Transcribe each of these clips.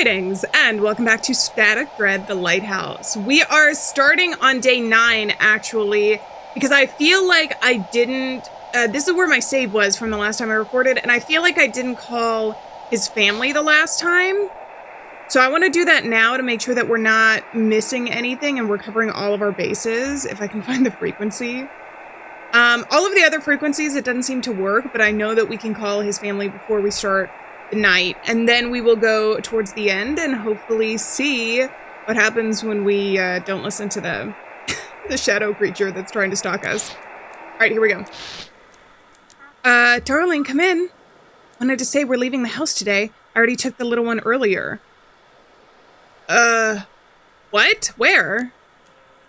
Greetings, and welcome back to Static Thread, the Lighthouse. We are starting on day 9, actually, because I feel like I didn't... this is where my save was from the last time I recorded, and I feel like I didn't call his family the last time. So I want to do that now to make sure that we're not missing anything and we're covering all of our bases, if I can find the frequency. All of the other frequencies, it doesn't seem to work, but I know that we can call his family before we start the night, and then we will go towards the end and hopefully see what happens when we don't listen to the the shadow creature that's trying to stalk us. All right, here we go. Darling, come in. Wanted to say we're leaving the house today. I already took the little one earlier. What? Where?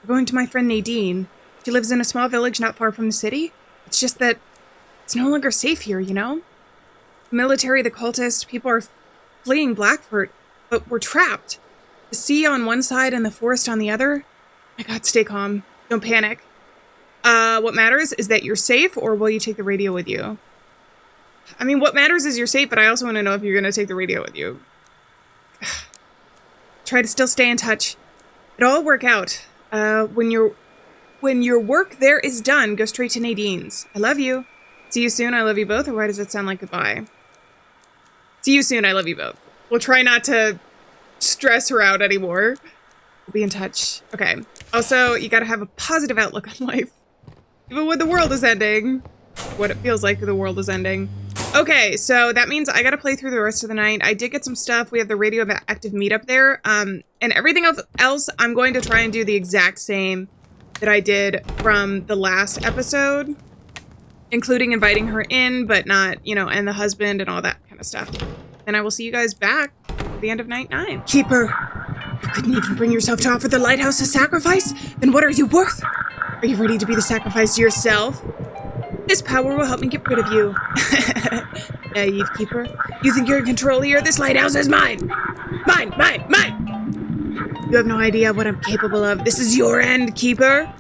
We're going to my friend Nadine. She lives in a small village not far from the city. It's just that it's no longer safe here, you know? The military, the cultists, people are fleeing Blackford, but we're trapped. The sea on one side and the forest on the other. My God, stay calm. Don't panic. What matters is that you're safe, or will you take the radio with you? I mean, what matters is you're safe, but I also want to know if you're going to take the radio with you. Try to still stay in touch. It'll all work out. When your work there is done, go straight to Nadine's. I love you. See you soon, I love you both, or why does it sound like goodbye? See you soon, I love you both. We'll try not to stress her out anymore. We'll be in touch. Okay. Also, you gotta have a positive outlook on life. Even when the world is ending. What it feels like the world is ending. Okay, so that means I gotta play through the rest of the night. I did get some stuff. We have the radioactive meetup there. And everything else, I'm going to try and do the exact same that I did from the last episode. Including inviting her in, but not, you know, and the husband and all that kind of stuff. And I will see you guys back at the end of night 9. Keeper, you couldn't even bring yourself to offer the lighthouse a sacrifice? Then what are you worth? Are you ready to be the sacrifice yourself? This power will help me get rid of you. Naive Keeper. You think you're in control here? This lighthouse is mine! Mine! Mine! Mine! You have no idea what I'm capable of. This is your end, Keeper.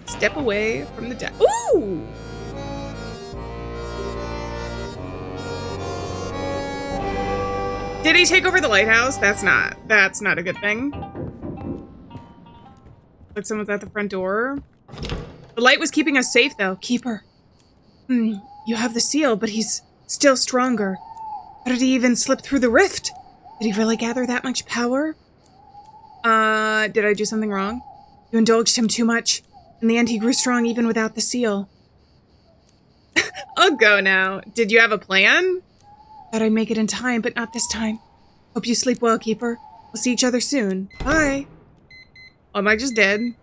Step away from the deck. Ooh! Did he take over the lighthouse? That's not a good thing. Like someone's at the front door. The light was keeping us safe, though. Keeper. You have the seal, but he's still stronger. How did he even slip through the rift? Did he really gather that much power? Did I do something wrong? You indulged him too much. In the end, he grew strong even without the seal. I'll go now. Did you have a plan? Thought I'd make it in time, but not this time. Hope you sleep well, Keeper. We'll see each other soon. Bye. Oh, am I just dead?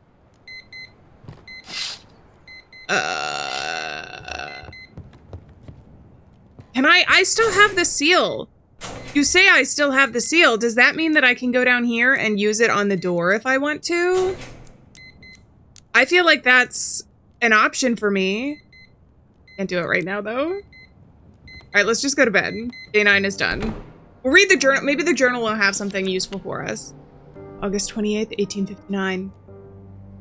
Can I still have the seal. You say I still have the seal. Does that mean that I can go down here and use it on the door if I want to? I feel like that's an option for me. Can't do it right now, though. All right, let's just go to bed. Day 9 is done. We'll read the journal. Maybe the journal will have something useful for us. August 28th, 1859.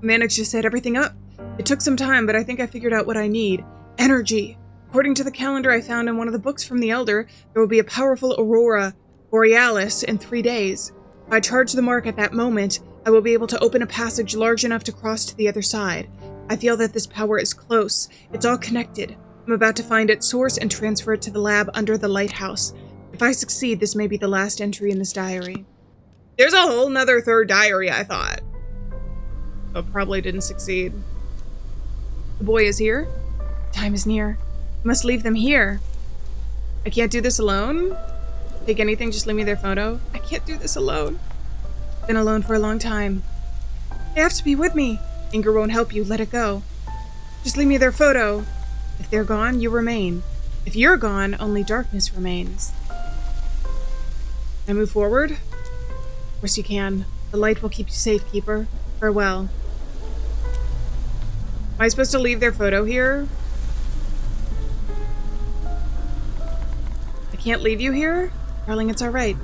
I managed to set everything up. It took some time, but I think I figured out what I need. Energy. According to the calendar I found in one of the books from the Elder, there will be a powerful aurora borealis in 3 days. If I charge the mark at that moment, I will be able to open a passage large enough to cross to the other side. I feel that this power is close. It's all connected. I'm about to find its source and transfer it to the lab under the lighthouse. If I succeed, this may be the last entry in this diary. There's a whole nother third diary, I thought. But probably didn't succeed. The boy is here. Time is near. I must leave them here. I can't do this alone? Take anything, just leave me their photo. I can't do this alone. Been alone for a long time. They have to be with me. Anger won't help you. Let it go. Just leave me their photo. If they're gone, you remain. If you're gone, only darkness remains. Can I move forward? Of course you can. The light will keep you safe, Keeper. Farewell. Am I supposed to leave their photo here? I can't leave you here? Darling, it's all right.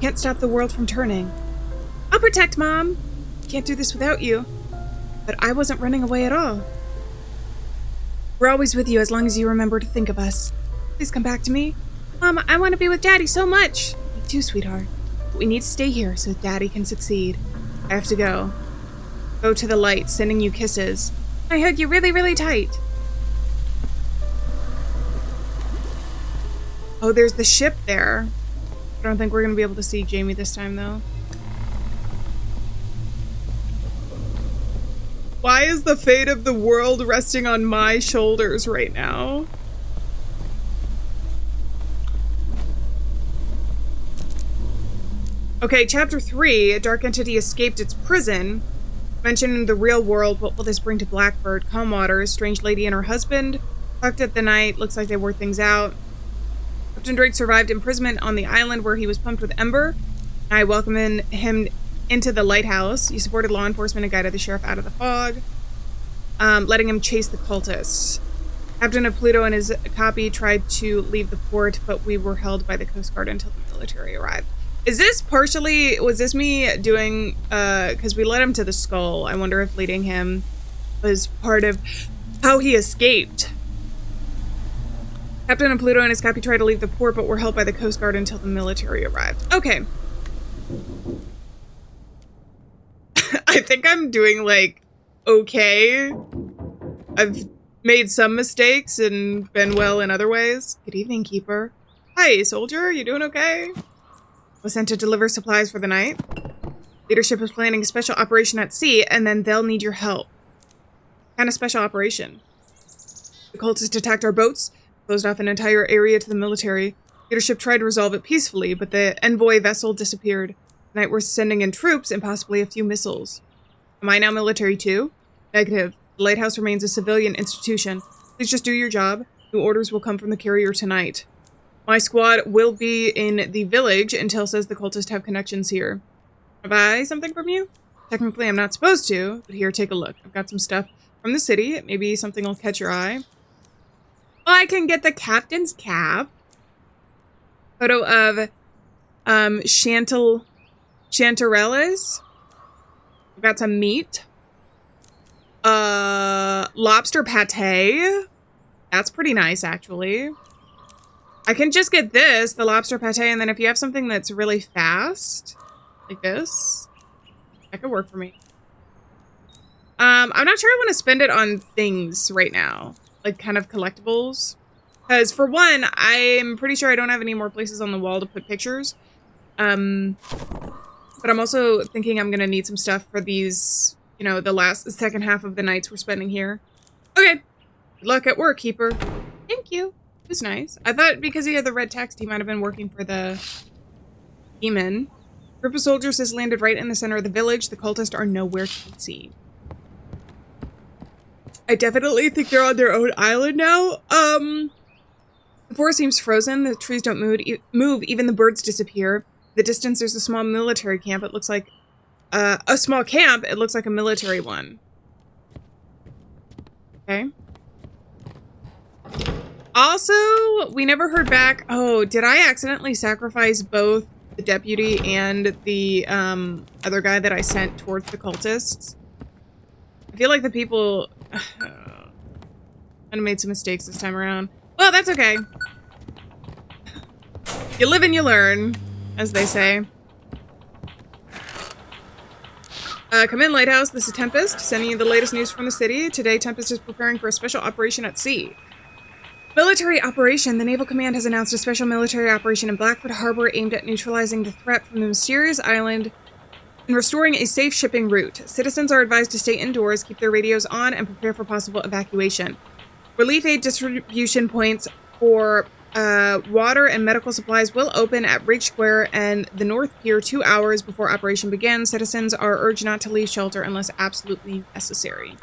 Can't stop the world from turning. I'll protect Mom. Can't do this without you. But I wasn't running away at all. We're always with you as long as you remember to think of us. Please come back to me. Mom, I want to be with Daddy so much. Me too, sweetheart. But we need to stay here so Daddy can succeed. I have to go. Go to the light, sending you kisses. I hug you really, really tight. Oh, there's the ship there. I don't think we're gonna be able to see Jamie this time, though. Why is the fate of the world resting on my shoulders right now? Okay, chapter 3. A dark entity escaped its prison. Mentioned in the real world, what will this bring to Blackford? Calm waters, strange lady and her husband. Tucked at the night, looks like they worked things out. Captain Drake survived imprisonment on the island where he was pumped with ember. I welcome him into the Lighthouse. You supported law enforcement and guided the sheriff out of the fog, letting him chase the cultists. Captain of Pluto and his copy tried to leave the port, but we were held by the Coast Guard until the military arrived. Is this partially, was this me doing, because we led him to the skull. I wonder if leading him was part of how he escaped. Captain of Pluto and his copy tried to leave the port, but were held by the Coast Guard until the military arrived. Okay. I think I'm doing, like, okay. I've made some mistakes and been well in other ways. Good evening, Keeper. Hi, soldier. You doing okay? Was sent to deliver supplies for the night. Leadership is planning a special operation at sea, and then they'll need your help. What kind of special operation? The cultists attacked our boats, closed off an entire area to the military. Leadership tried to resolve it peacefully, but the envoy vessel disappeared. Tonight we're sending in troops and possibly a few missiles. Am I now military too? Negative. The Lighthouse remains a civilian institution. Please just do your job. New orders will come from the carrier tonight. My squad will be in the village until says the cultists have connections here. Have I something from you? Technically I'm not supposed to, but here, take a look. I've got some stuff from the city. Maybe something will catch your eye. Oh, I can get the captain's cap. Photo of Chanterelles. We've got some meat. Lobster pate. That's pretty nice, actually. I can just get this, the lobster pate, and then if you have something that's really fast, like this, that could work for me. I'm not sure I want to spend it on things right now, like kind of collectibles. Because for one, I'm pretty sure I don't have any more places on the wall to put pictures. But I'm also thinking I'm going to need some stuff for these, you know, the second half of the nights we're spending here. Okay. Good luck at work, Keeper. Thank you. It was nice. I thought because he had the red text, he might have been working for the demon. A group of soldiers has landed right in the center of the village. The cultists are nowhere to be seen. I definitely think they're on their own island now. The forest seems frozen. The trees don't move. Even the birds disappear. In the distance, there's a small military camp. It looks like a small camp. It looks like a military one. Okay. Also, we never heard back. Oh, did I accidentally sacrifice both the deputy and the other guy that I sent towards the cultists? I feel like the people I made some mistakes this time around. Well, that's okay. You live and you learn, as they say. Come in, Lighthouse. This is Tempest, sending you the latest news from the city. Today, Tempest is preparing for a special operation at sea. Military operation. The Naval Command has announced a special military operation in Blackford Harbor aimed at neutralizing the threat from the mysterious island and restoring a safe shipping route. Citizens are advised to stay indoors, keep their radios on, and prepare for possible evacuation. Relief aid distribution points for water and medical supplies will open at Ridge Square and the North Pier 2 hours before operation begins. Citizens are urged not to leave shelter unless absolutely necessary.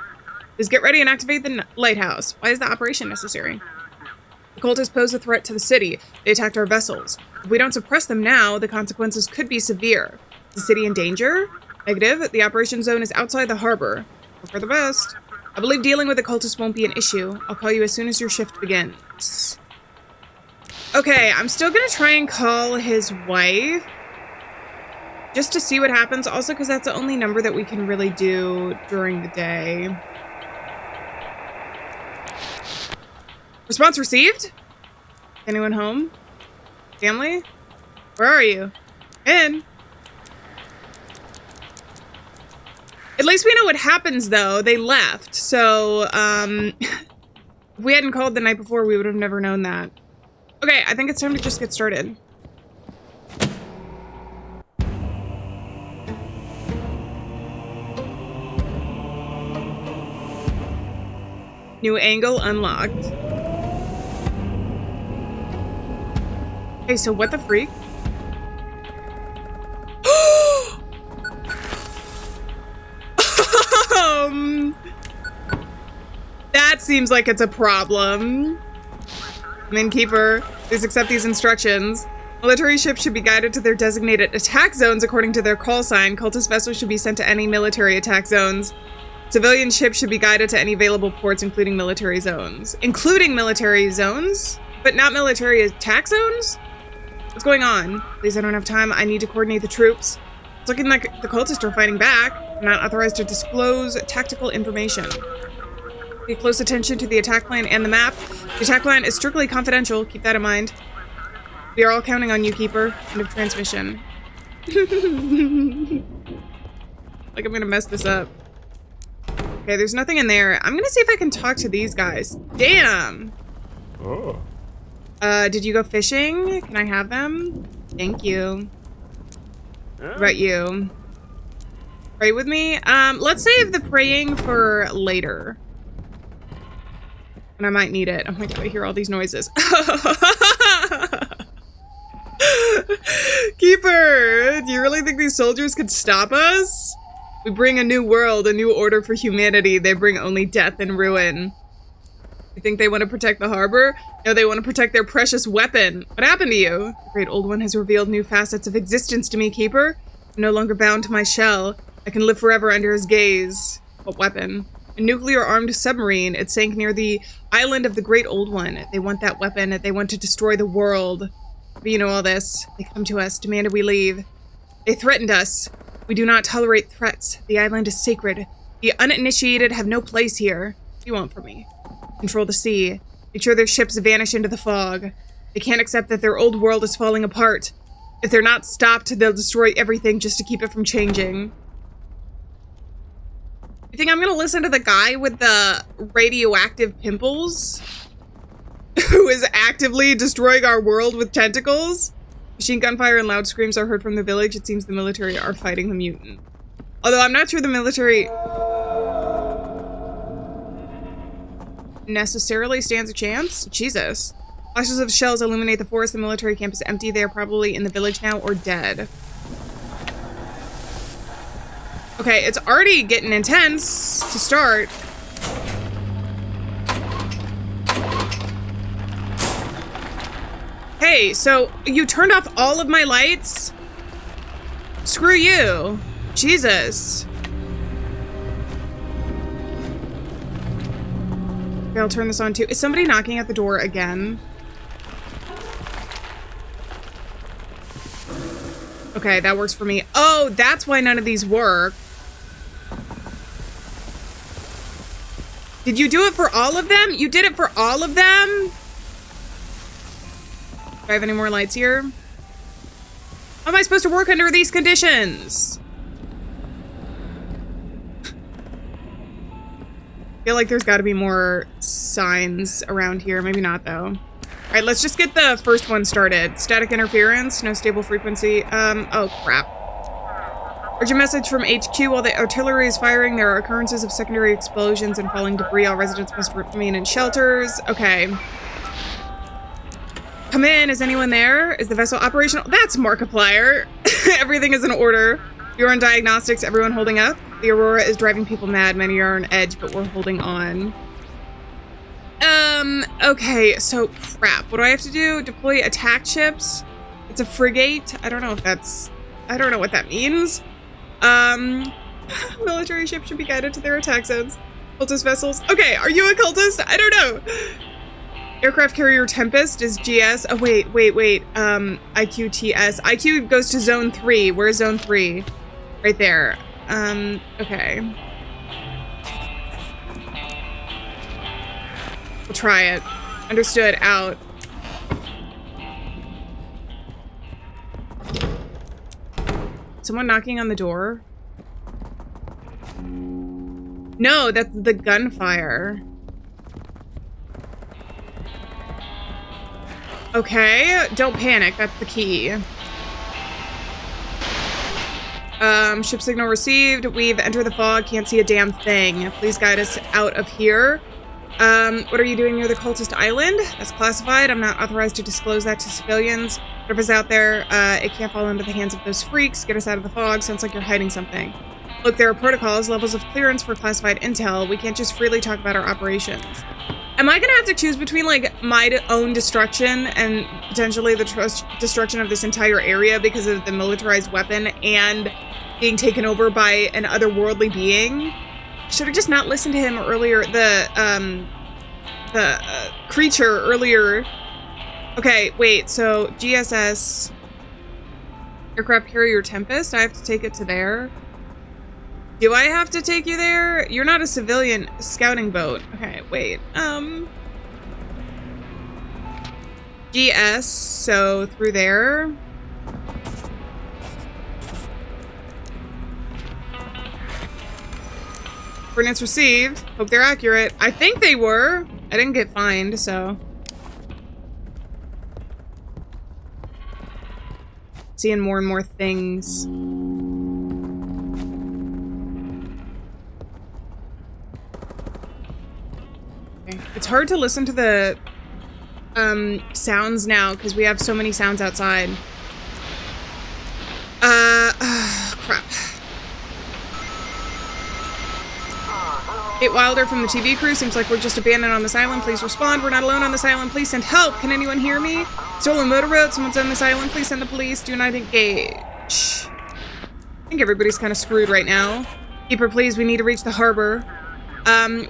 Please get ready and activate the Lighthouse. Why is the operation necessary? The cultists pose a threat to the city. They attacked our vessels. If we don't suppress them now, the consequences could be severe. Is the city in danger? Negative. The operation zone is outside the harbor. Hope for the best. I believe dealing with the cultists won't be an issue. I'll call you as soon as your shift begins. Okay, I'm still gonna try and call his wife. Just to see what happens. Also, because that's the only number that we can really do during the day. Response received? Anyone home? Family? Where are you? In. At least we know what happens, though. They left. So, if we hadn't called the night before, we would have never known that. Okay, I think it's time to just get started. New angle unlocked. Okay, so what the freak? That seems like it's a problem. Innkeeper, please accept these instructions. Military ships should be guided to their designated attack zones according to their call sign. Cultist vessels should be sent to any military attack zones. Civilian ships should be guided to any available ports, including military zones. Including military zones? But not military attack zones? What's going on? Please, I don't have time. I need to coordinate the troops. It's looking like the cultists are fighting back. I'm not authorized to disclose tactical information. Pay close attention to the attack plan and the map. The attack plan is strictly confidential. Keep that in mind. We are all counting on you, Keeper. End of transmission. Like I'm gonna mess this up. Okay, there's nothing in there. I'm gonna see if I can talk to these guys. Damn! Oh. Did you go fishing? Can I have them? Thank you. What about you? Pray with me? Let's save the praying for later. And I might need it. Oh my god, I hear all these noises. Keeper, do you really think these soldiers could stop us? We bring a new world, a new order for humanity. They bring only death and ruin. You think they want to protect the harbor? No, they want to protect their precious weapon. What happened to you? The great old one has revealed new facets of existence to me, Keeper. I'm no longer bound to my shell. I can live forever under his gaze. What weapon? A nuclear-armed submarine. It sank near the island of the Great Old One. They want that weapon. They want to destroy the world. But you know all this. They come to us, demanded we leave. They threatened us. We do not tolerate threats. The island is sacred. The uninitiated have no place here. What do you want from me? Control the sea. Make sure their ships vanish into the fog. They can't accept that their old world is falling apart. If they're not stopped, they'll destroy everything just to keep it from changing. You think I'm gonna listen to the guy with the radioactive pimples? Who is actively destroying our world with tentacles? Machine gun fire and loud screams are heard from the village. It seems the military are fighting the mutant. Although I'm not sure the military necessarily stands a chance. Jesus. Flashes of shells illuminate the forest. The military camp is empty. They are probably in the village now or dead. Okay, it's already getting intense to start. Hey, so you turned off all of my lights? Screw you. Jesus. Okay, I'll turn this on too. Is somebody knocking at the door again? Okay, that works for me. Oh, that's why none of these work. Did you do it for all of them? You did it for all of them? Do I have any more lights here? How am I supposed to work under these conditions? I feel like there's got to be more signs around here. Maybe not, though. All right, let's just get the first one started. Static interference, no stable frequency. Oh, crap. Urgent message from HQ. While the artillery is firing, there are occurrences of secondary explosions and falling debris. All residents must remain in shelters. Okay. Come in. Is anyone there? Is the vessel operational? That's Markiplier. Everything is in order. You're on diagnostics. Everyone holding up? The Aurora is driving people mad. Many are on edge, but we're holding on. Okay, so crap. What do I have to do? Deploy attack ships? It's a frigate? I don't know if that's... I don't know what that means. Military ships should be guided to their attack zones. Cultist vessels. Okay, are you a cultist? I don't know. Aircraft carrier Tempest is GS. Oh, wait. IQTS. IQ goes to zone 3. Where's zone 3? Right there. Okay. We'll try it. Understood. Out. someone knocking on the door? No, that's the gunfire. Okay, don't panic. That's the key. Ship signal received. We've entered the fog. Can't see a damn thing. Please guide us out of here. What are you doing near the cultist island? That's classified. I'm not authorized to disclose that to civilians. Whatever's out there, it can't fall into the hands of those freaks. Get us out of the fog. Sounds like you're hiding something. Look, there are protocols, levels of clearance for classified intel. We can't just freely talk about our operations. Am I gonna have to choose between, like, my own destruction and potentially the destruction of this entire area because of the militarized weapon and being taken over by an otherworldly being? Should have just not listened to him earlier. The creature earlier. Okay, wait, so GSS aircraft carrier Tempest, I have to take it to there. Do I have to take you there? You're not a civilian scouting boat. Okay, wait. GS, so through there. Coordinates received. Hope they're accurate. I think they were. I didn't get fined, so. Seeing more and more things. Okay. It's hard to listen to the sounds now because we have so many sounds outside. Crap. Kate Wilder from the TV crew. Seems like we're just abandoned on this island. Please respond. We're not alone on this island. Please send help. Can anyone hear me? Stolen motor road. Someone's on this island. Please send the police. Do not engage. I think everybody's kind of screwed right now. Keeper, please. We need to reach the harbor.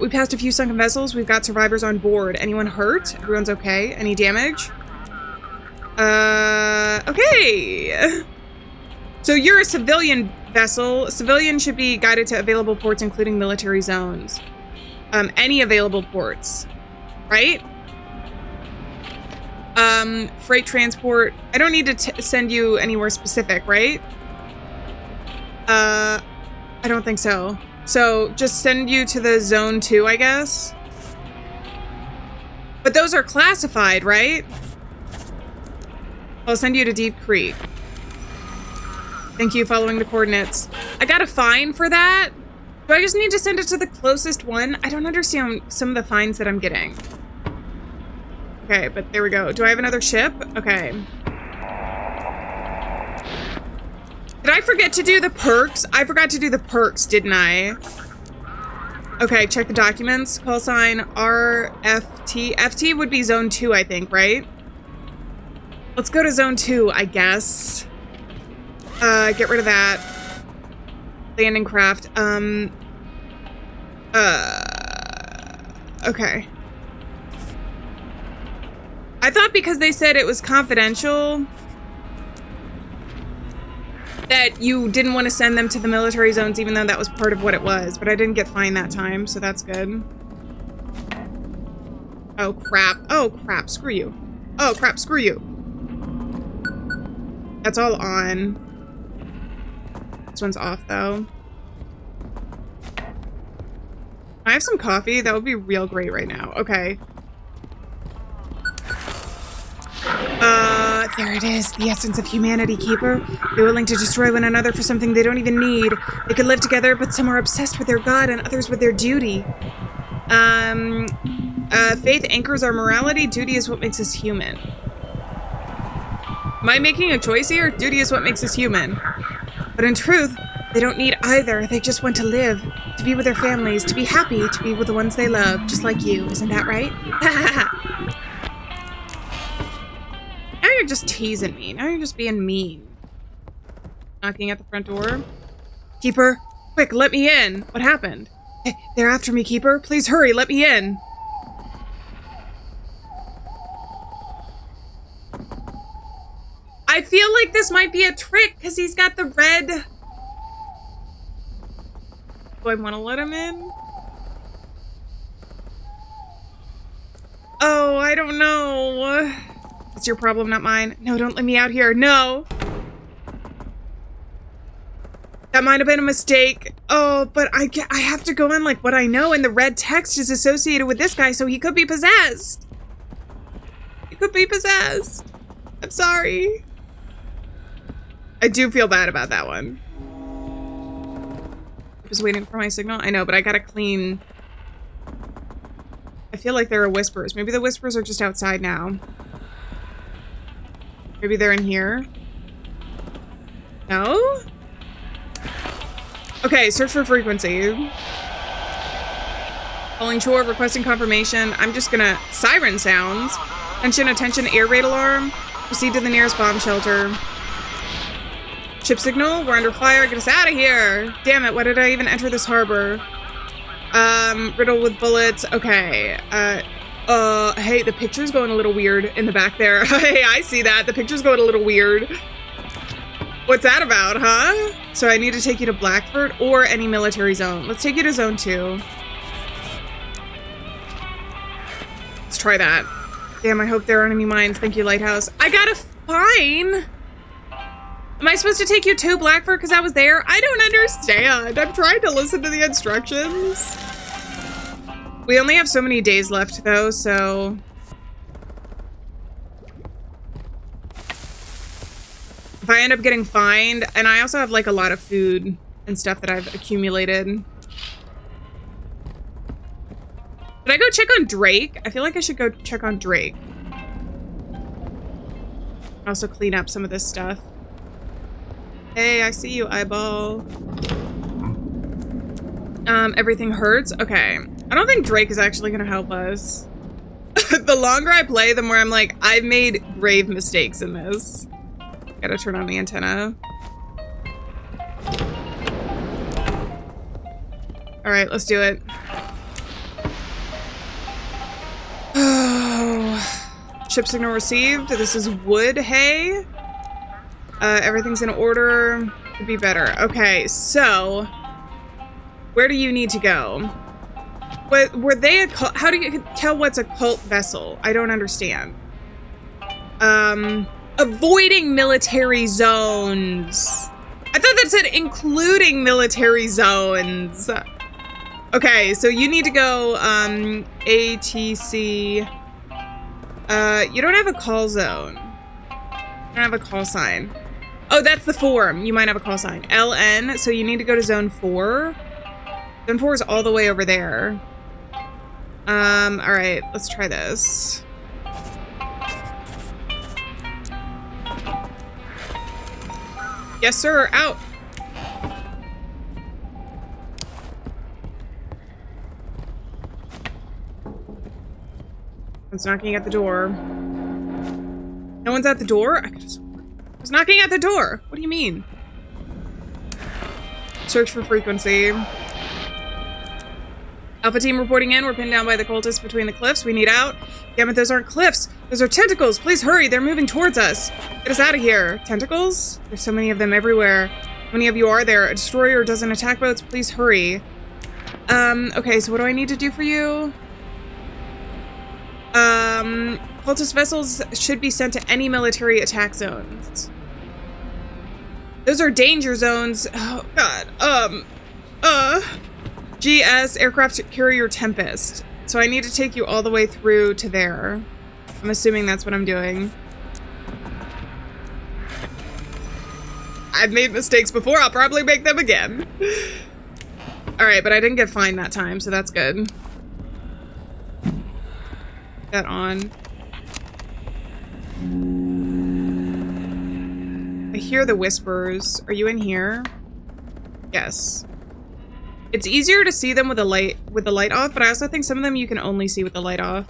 We passed a few sunken vessels. We've got survivors on board. Anyone hurt? Everyone's okay. Any damage? Okay. So you're a civilian vessel. Civilian should be guided to available ports, including military zones. Any available ports, right? Freight transport. I don't need to send you anywhere specific, right? I don't think so. So just send you to the zone 2, I guess. But those are classified, right? I'll send you to Deep Creek. Thank you, following the coordinates. I got a fine for that? Do I just need to send it to the closest one? I don't understand some of the fines that I'm getting. Okay, but there we go. Do I have another ship? Okay. Did I forget to do the perks? I forgot to do the perks, didn't I? Okay, check the documents. Call sign RFT. FT would be zone 2, I think, right? Let's go to zone 2, I guess. Get rid of that. Landing craft. Okay. I thought because they said it was confidential that you didn't want to send them to the military zones, even though that was part of what it was. But I didn't get fined that time, so that's good. Oh, crap. Oh, crap. Screw you. Oh, crap. Screw you. That's all on. This one's off, though. Can I have some coffee? That would be real great right now. Okay. There it is. The essence of humanity, Keeper. They're willing to destroy one another for something they don't even need. They could live together, but some are obsessed with their god and others with their duty. Faith anchors our morality. Duty is what makes us human. Am I making a choice here? Duty is what makes us human. But in truth, they don't need either. They just want to live, to be with their families, to be happy, to be with the ones they love, just like you. Isn't that right? Now you're just teasing me. Now you're just being mean. Knocking at the front door. Keeper, quick, let me in. What happened? Hey, they're after me, Keeper. Please hurry, let me in. I feel like this might be a trick because he's got the red. Do I want to let him in? Oh, I don't know. It's your problem, not mine. No, don't let me out here. No. That might have been a mistake. Oh, but I have to go on like what I know, and the red text is associated with this guy, so he could be possessed. He could be possessed. I'm sorry. I do feel bad about that one. Just waiting for my signal. I know, but I gotta clean. I feel like there are whispers. Maybe the whispers are just outside now. Maybe they're in here. No? Okay, search for frequency. Calling shore, requesting confirmation. I'm just gonna... Siren sounds. Attention, attention, air raid alarm. Proceed to the nearest bomb shelter. Ship signal, we're under fire. Get us out of here. Damn it, why did I even enter this harbor? Riddled with bullets. Okay. Hey, the picture's going a little weird in the back there. Hey, I see that. The picture's going a little weird. What's that about, huh? So I need to take you to Blackford or any military zone. Let's take you to zone 2. Let's try that. Damn, I hope there aren't any mines. Thank you, Lighthouse. I got a fine. Am I supposed to take you to Blackford because I was there? I don't understand. I'm trying to listen to the instructions. We only have so many days left, though, so... If I end up getting fined, and I also have, like, a lot of food and stuff that I've accumulated. Did I go check on Drake? I feel like I should go check on Drake. Also clean up some of this stuff. Hey, I see you, eyeball. Everything hurts? Okay. I don't think Drake is actually gonna help us. The longer I play, the more I'm like, I've made grave mistakes in this. Gotta turn on the antenna. Alright, let's do it. Oh. Ship signal received. This is wood hay. Everything's in order. Could be better. Okay, so where do you need to go? Were they a cult? How do you tell what's a cult vessel? I don't understand. Avoiding military zones. I thought that said including military zones. Okay, so you need to go ATC. You don't have a call zone. You don't have a call sign. Oh, that's the form. You might have a call sign. LN, so you need to go to zone 4. Zone 4 is all the way over there. All right, let's try this. Yes, sir, out. Someone's knocking at the door. No one's at the door? I could just... I was knocking at the door. What do you mean? Search for frequency. Alpha team reporting in. We're pinned down by the cultists between the cliffs. We need out. Damn it, those aren't cliffs. Those are tentacles. Please hurry. They're moving towards us. Get us out of here. Tentacles? There's so many of them everywhere. How many of you are there? A destroyer doesn't attack boats. Please hurry. Okay, so what do I need to do for you? Cultist vessels should be sent to any military attack zones. Those are danger zones. Oh, God. GS, Aircraft Carrier Tempest. So I need to take you all the way through to there. I'm assuming that's what I'm doing. I've made mistakes before. I'll probably make them again. All right, but I didn't get fined that time, so that's good. That on. I hear the whispers. Are you in here? Yes. It's easier to see them with the light off, but I also think some of them you can only see with the light off.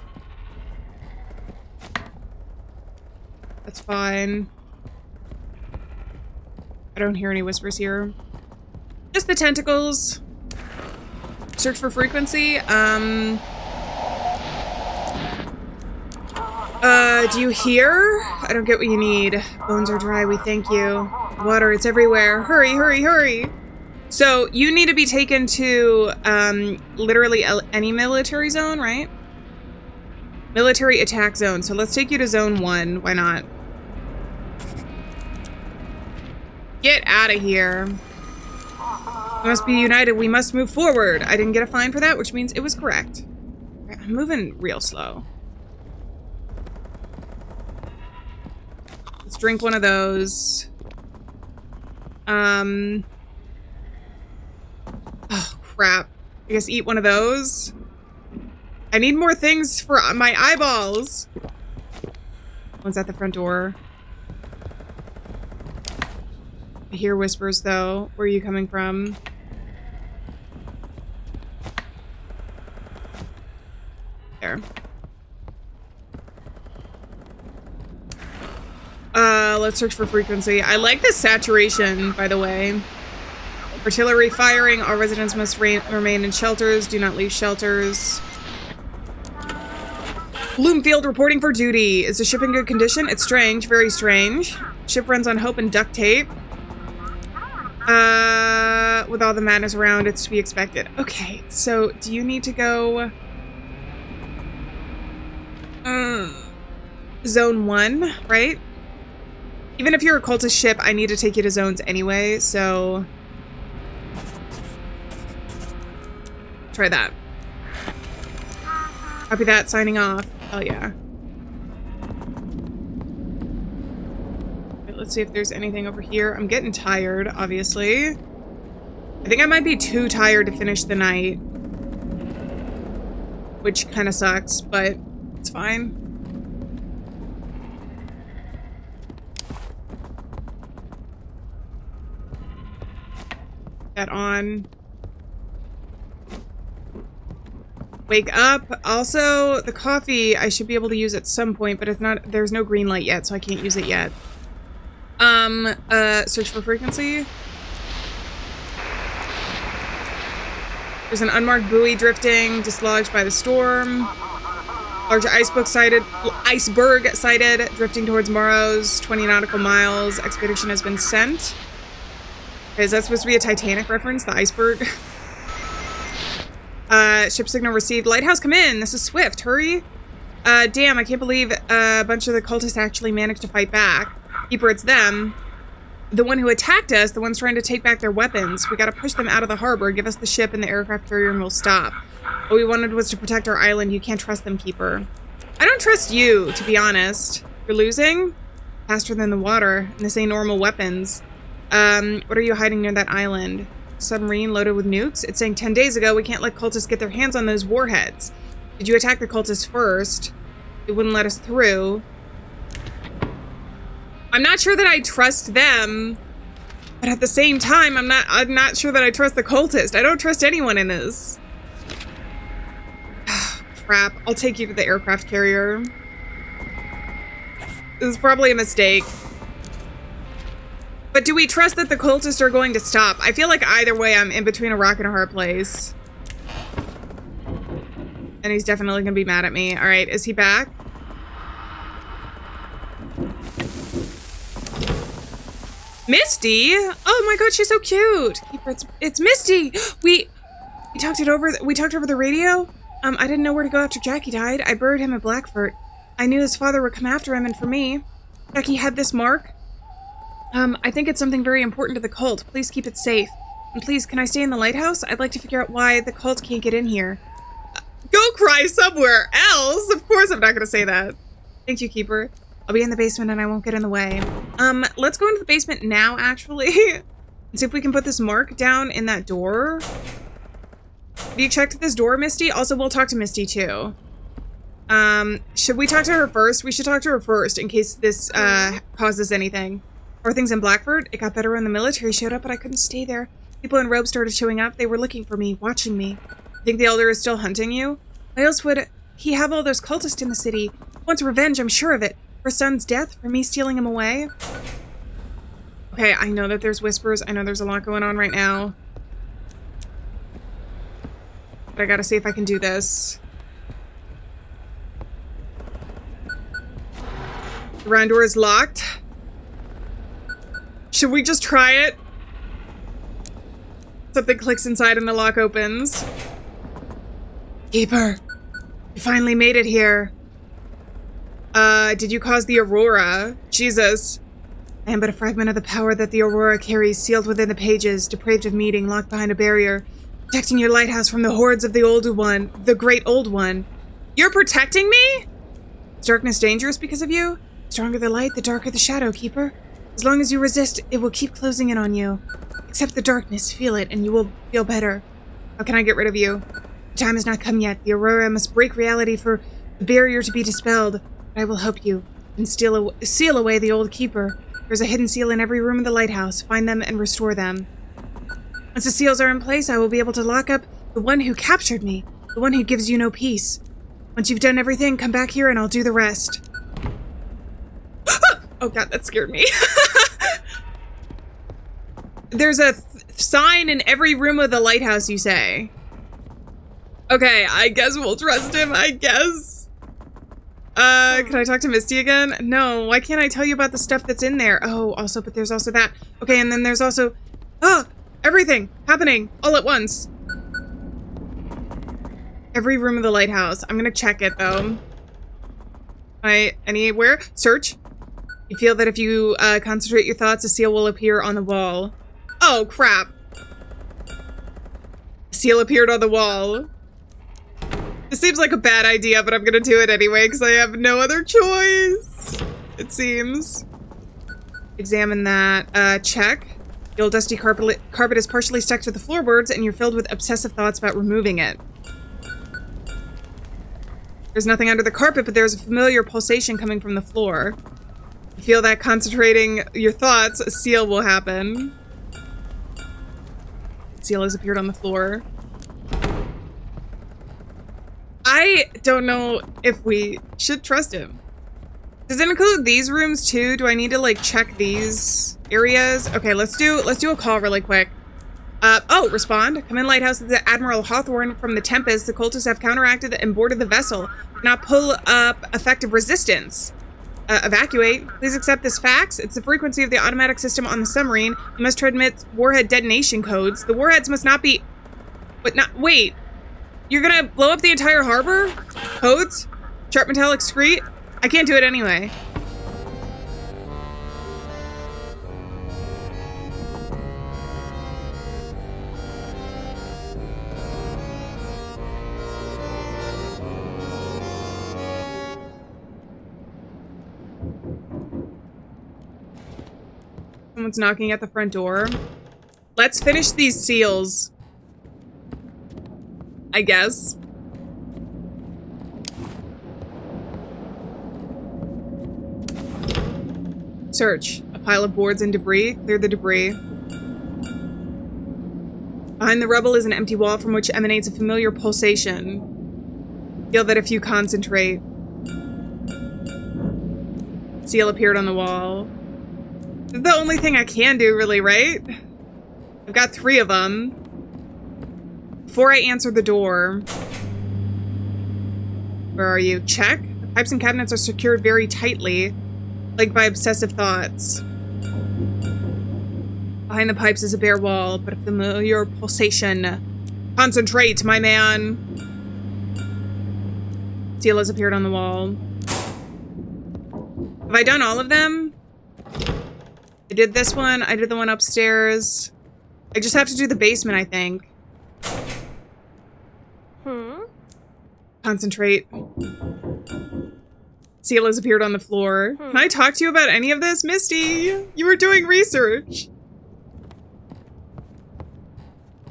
That's fine. I don't hear any whispers here. Just the tentacles. Search for frequency. Do you hear? I don't get what you need. Bones are dry, we thank you. Water, it's everywhere. Hurry, hurry, hurry. So, you need to be taken to, literally any military zone, right? Military attack zone. So let's take you to zone 1. Why not? Get out of here. We must be united. We must move forward. I didn't get a fine for that, which means it was correct. I'm moving real slow. Let's drink one of those. Oh, crap. I guess eat one of those. I need more things for my eyeballs. One's at the front door. I hear whispers, though. Where are you coming from? There. Let's search for frequency. I like the saturation, by the way. Artillery firing. All residents must remain in shelters. Do not leave shelters. Bloomfield reporting for duty. Is the ship in good condition? It's strange. Very strange. Ship runs on hope and duct tape. With all the madness around, it's to be expected. Okay, so do you need to go... Zone 1, right? Even if you're a cultist ship, I need to take you to zones anyway, so... Try that. Copy that, signing off. Oh yeah. Okay, let's see if there's anything over here. I'm getting tired, obviously. I think I might be too tired to finish the night. Which kind of sucks, but it's fine. That on. Wake up. Also, the coffee I should be able to use at some point, but it's not, there's no green light yet, so I can't use it yet. Search for frequency. There's an unmarked buoy drifting, dislodged by the storm. Large iceberg sighted, drifting towards Morrows, 20 nautical miles. Expedition has been sent. Okay, is that supposed to be a Titanic reference? The iceberg? Ship signal received. Lighthouse, come in. This is Swift. Hurry. Damn, I can't believe a bunch of the cultists actually managed to fight back. Keeper, it's them. The one who attacked us, the ones trying to take back their weapons. We gotta push them out of the harbor, give us the ship and the aircraft carrier, and we'll stop. What we wanted was to protect our island. You can't trust them, Keeper. I don't trust you, to be honest. You're losing? Faster than the water, and this ain't normal weapons. What are you hiding near that island? Submarine loaded with nukes? It's saying 10 days ago we can't let cultists get their hands on those warheads. Did you attack the cultists first? It wouldn't let us through. I'm not sure that I trust them, but at the same time, I'm not sure that I trust the cultist. I don't trust anyone in this. Crap. I'll take you to the aircraft carrier. This is probably a mistake. But do we trust that the cultists are going to stop? I feel like either way, I'm in between a rock and a hard place. And he's definitely gonna be mad at me. All right, is he back? Misty? Oh my god, she's so cute. It's Misty. We talked it over. We talked over the radio. I didn't know where to go after Jackie died. I buried him at Blackford. I knew his father would come after him and for me. Jackie had this mark. I think it's something very important to the cult. Please keep it safe. And please, can I stay in the lighthouse? I'd like to figure out why the cult can't get in here. Go cry somewhere else! Of course I'm not gonna say that. Thank you, Keeper. I'll be in the basement and I won't get in the way. Let's go into the basement now, actually. And see if we can put this mark down in that door. Have you checked this door, Misty? Also, we'll talk to Misty, too. Should we talk to her first? We should talk to her first in case this, causes anything. Or things in Blackford? It got better when the military showed up, but I couldn't stay there. People in robes started showing up. They were looking for me, watching me. Think the Elder is still hunting you? Why else would he have all those cultists in the city? He wants revenge, I'm sure of it. For son's death? For me stealing him away? Okay, I know that there's whispers. I know there's a lot going on right now. But I gotta see if I can do this. The round door is locked. Should we just try it? Something clicks inside and the lock opens. Keeper, you finally made it here. Did you cause the Aurora? Jesus. I am but a fragment of the power that the Aurora carries, sealed within the pages, depraved of meeting, locked behind a barrier, protecting your lighthouse from the hordes of the Old One, the Great Old One. You're protecting me? Is darkness dangerous because of you? The stronger the light, the darker the shadow, Keeper. As long as you resist, it will keep closing in on you. Accept the darkness, feel it, and you will feel better. How can I get rid of you? The time has not come yet. The Aurora must break reality for the barrier to be dispelled. But I will help you, and seal away the old Keeper. There's a hidden seal in every room of the lighthouse. Find them and restore them. Once the seals are in place, I will be able to lock up the one who captured me, the one who gives you no peace. Once you've done everything, come back here and I'll do the rest. Oh god, that scared me. There's a sign in every room of the lighthouse, you say? Okay, I guess we'll trust him, I guess. Can I talk to Misty again? No, why can't I tell you about the stuff that's in there? Oh, also, but there's also that. Okay, and then there's also... Oh, everything happening all at once. Every room of the lighthouse. I'm gonna check it, though. Anywhere? Search. You feel that if you concentrate your thoughts, a seal will appear on the wall. Oh, crap. A seal appeared on the wall. This seems like a bad idea, but I'm gonna do it anyway because I have no other choice, it seems. Examine that. Check. The old dusty carpet is partially stuck to the floorboards and you're filled with obsessive thoughts about removing it. There's nothing under the carpet, but there's a familiar pulsation coming from the floor. You feel that concentrating your thoughts, a seal will happen. Seal has appeared on the floor. I don't know if we should trust him. Does it include these rooms too? Do I need to like check these areas? Okay, let's do a call really quick. Respond. Come in, Lighthouse. This is Admiral Hawthorne from the Tempest. The cultists have counteracted and boarded the vessel. Not pull up effective resistance. Evacuate. Please accept this fax. It's the frequency of the automatic system on the submarine. You must transmit warhead detonation codes. The warheads must not be... Wait. You're gonna blow up the entire harbor? Codes? Sharp metallic screed? I can't do it anyway. Someone's knocking at the front door. Let's finish these seals. I guess. Search. A pile of boards and debris. Clear the debris. Behind the rubble is an empty wall from which emanates a familiar pulsation. Feel that if you concentrate. Seal appeared on the wall. This is the only thing I can do, really, right? I've got 3 of them. Before I answer the door... Where are you? Check. The pipes and cabinets are secured very tightly, like by obsessive thoughts. Behind the pipes is a bare wall, but a familiar pulsation. Concentrate, my man! Seal has appeared on the wall. Have I done all of them? I did this one. I did the one upstairs. I just have to do the basement, I think. Concentrate. Seal has appeared on the floor. Can I talk to you about any of this? Misty, you were doing research.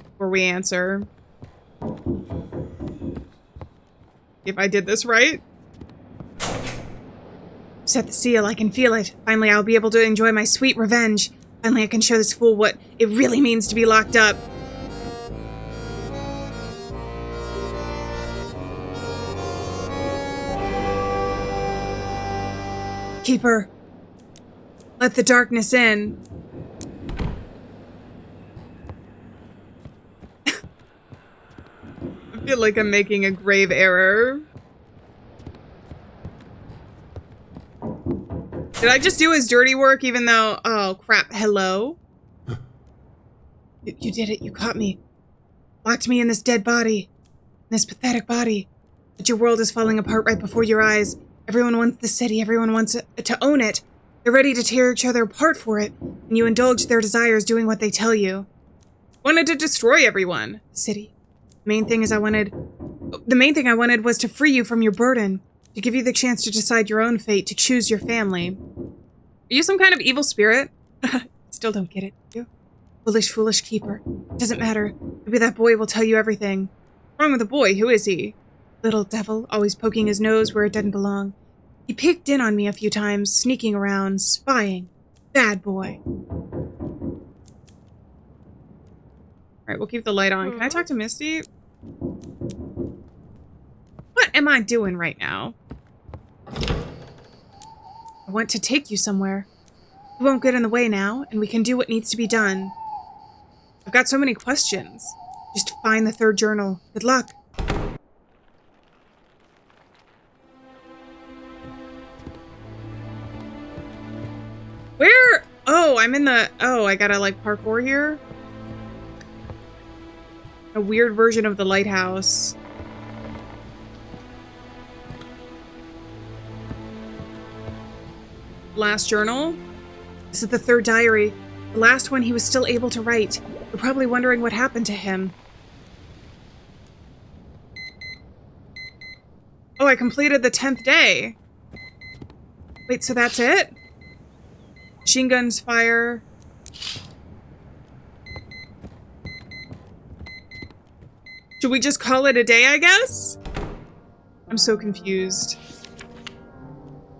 Before we answer. If I did this right. Set the seal, I can feel it. Finally, I'll be able to enjoy my sweet revenge. Finally, I can show this fool what it really means to be locked up. Keeper, let the darkness in. I feel like I'm making a grave error. Did I just do his dirty work even though... Oh, crap. Hello? You did it. You caught me. Locked me in this dead body. In this pathetic body. But your world is falling apart right before your eyes. Everyone wants the city. Everyone wants to own it. They're ready to tear each other apart for it, and you indulge their desires doing what they tell you. Wanted to destroy everyone. The city. The main thing I wanted was to free you from your burden, to give you the chance to decide your own fate, to choose your family. Are you some kind of evil spirit? Still don't get it, do you? Foolish, foolish keeper. Doesn't matter. Maybe that boy will tell you everything. What's wrong with the boy? Who is he? Little devil, always poking his nose where it doesn't belong. He peeked in on me a few times, sneaking around, spying. Bad boy. Alright, we'll keep the light on. Can I talk to Misty? What am I doing right now? I want to take you somewhere. You won't get in the way now, and we can do what needs to be done. I've got so many questions. Just find the third journal. Good luck. Where? Oh, I'm in the... Oh, I gotta, like, parkour here? A weird version of the lighthouse. Last journal? This is the third diary. The last one he was still able to write. You're probably wondering what happened to him. Oh, I completed the 10th day. Wait, so that's it? Machine guns fire. Should we just call it a day, I guess? I'm so confused.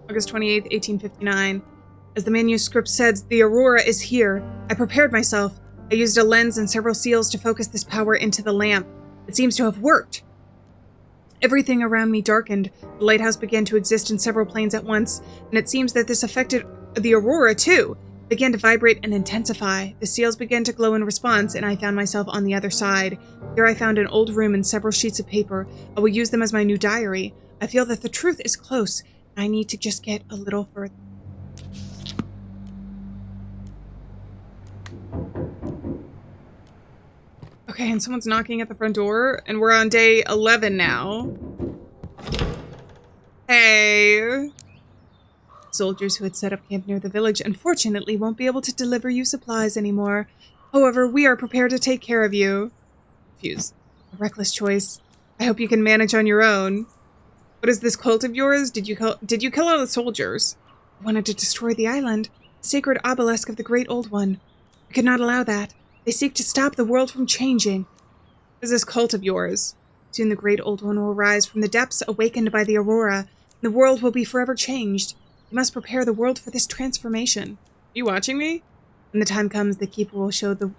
August 28th, 1859. As the manuscript says, the aurora is here. I prepared myself. I used a lens and several seals to focus this power into the lamp. It seems to have worked. Everything around me darkened. The lighthouse began to exist in several planes at once, and it seems that this affected the aurora too. It began to vibrate and intensify. The seals began to glow in response, and I found myself on the other side. Here I found an old room and several sheets of paper. I will use them as my new diary. I feel that the truth is close, and I need to just get a little further. Okay, and someone's knocking at the front door, and we're on day 11 now. Hey. Soldiers who had set up camp near the village unfortunately won't be able to deliver you supplies anymore. However, we are prepared to take care of you. Refuse. A reckless choice. I hope you can manage on your own. What is this cult of yours? Did you kill all the soldiers? I wanted to destroy the island, the sacred obelisk of the Great Old One. We could not allow that. They seek to stop the world from changing. What is this cult of yours? Soon the Great Old One will rise from the depths, awakened by the aurora, and the world will be forever changed. You must prepare the world for this transformation. Are you watching me? When the time comes, the Keeper will show the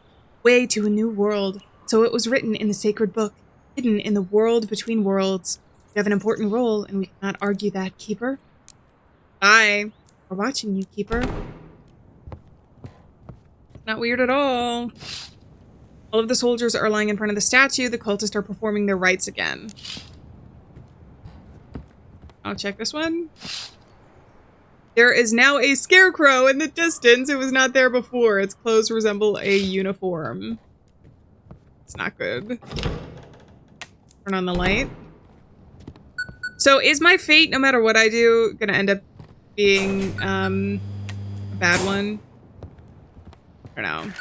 way to a new world. So it was written in the sacred book, hidden in the world between worlds. You have an important role, and we cannot argue that, Keeper. Bye. We're watching you, Keeper. It's not weird at all. All of the soldiers are lying in front of the statue. The cultists are performing their rites again. I'll check this one. There is now a scarecrow in the distance. It was not there before. Its clothes resemble a uniform. It's not good. Turn on the light. So is my fate, no matter what I do, gonna end up being a bad one? I don't know.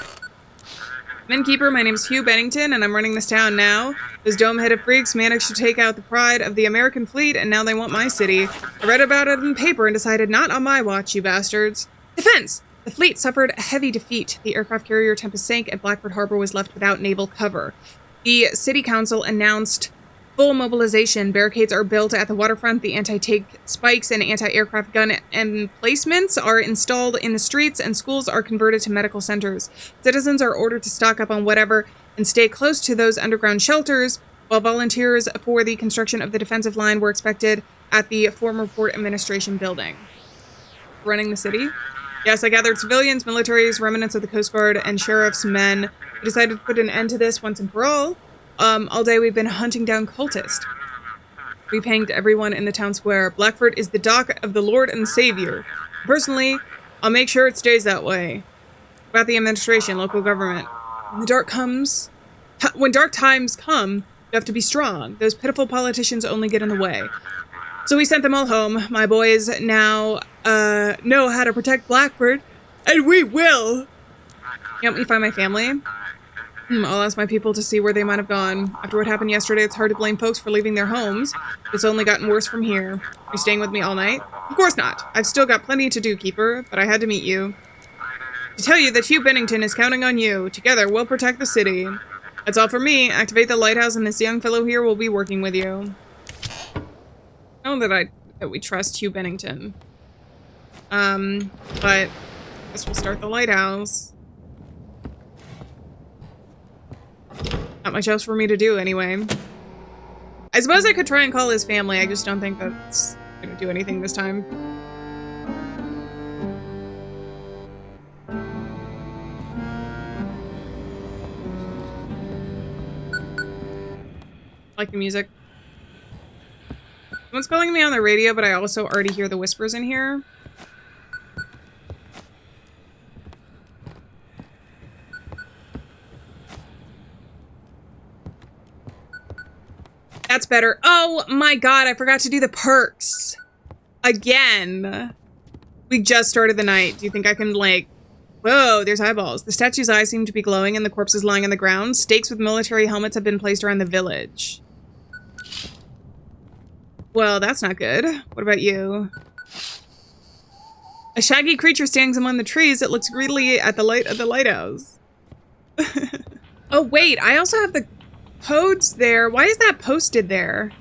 Innkeeper, my name is Hugh Bennington, and I'm running this town now. Those dome-headed freaks managed to take out the pride of the American fleet, and now they want my city. I read about it in the paper and decided not on my watch, you bastards. Defense! The fleet suffered a heavy defeat. The aircraft carrier Tempest sank, and Blackford Harbor was left without naval cover. The city council announced full mobilization. Barricades are built at the waterfront. The anti-tank spikes and anti-aircraft gun emplacements are installed in the streets, and schools are converted to medical centers. Citizens are ordered to stock up on whatever and stay close to those underground shelters, while volunteers for the construction of the defensive line were expected at the former Port Administration building. Running the city? Yes, I gathered civilians, militaries, remnants of the Coast Guard, and sheriff's men. We decided to put an end to this once and for all. All day we've been hunting down cultists. We've hanged everyone in the town square. Blackford is the dock of the Lord and Savior. Personally, I'll make sure it stays that way. About the administration, local government. When dark times come, you have to be strong. Those pitiful politicians only get in the way. So we sent them all home. My boys now know how to protect Blackbird, and we will. Help me find my family. I'll ask my people to see where they might have gone. After what happened yesterday, it's hard to blame folks for leaving their homes. It's only gotten worse from here. Are you staying with me all night? Of course not. I've still got plenty to do, Keeper, but I had to meet you. To tell you that Hugh Bennington is counting on you. Together, we'll protect the city. That's all for me. Activate the lighthouse, and this young fellow here will be working with you. I know that we trust Hugh Bennington. But I guess we'll start the lighthouse. Not much else for me to do anyway. I suppose I could try and call his family. I just don't think that's gonna do anything this time. I like the music. Someone's calling me on the radio, but I also already hear the whispers in here. That's better. Oh my god, I forgot to do the perks. Again. We just started the night. Do you think I can, like... Whoa, there's eyeballs. The statue's eyes seem to be glowing and the corpse is lying on the ground. Stakes with military helmets have been placed around the village. Well, that's not good. What about you? A shaggy creature stands among the trees. It looks greedily at the light of the lighthouse. Oh, wait. I also have the codes there. Why is that posted there?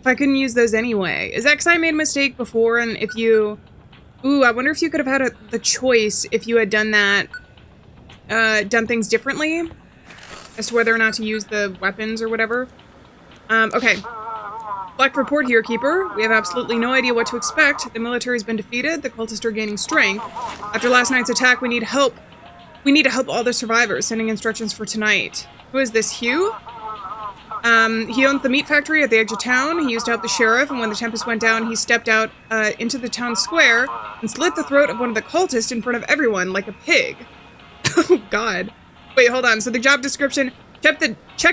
If I couldn't use those anyway. Is that because I made a mistake before and if you... Ooh, I wonder if you could have had the choice if you had done that, done things differently as to whether or not to use the weapons or whatever. Okay. Black report here, Keeper. We have absolutely no idea what to expect. The military's been defeated. The cultists are gaining strength. After last night's attack, we need help. We need to help all the survivors, sending instructions for tonight. Who is this, Hugh? He owns the meat factory at the edge of town. He used to help the sheriff, and when the tempest went down, he stepped out into the town square and slit the throat of one of the cultists in front of everyone, like a pig. Oh, God. Wait, hold on. So the job description, check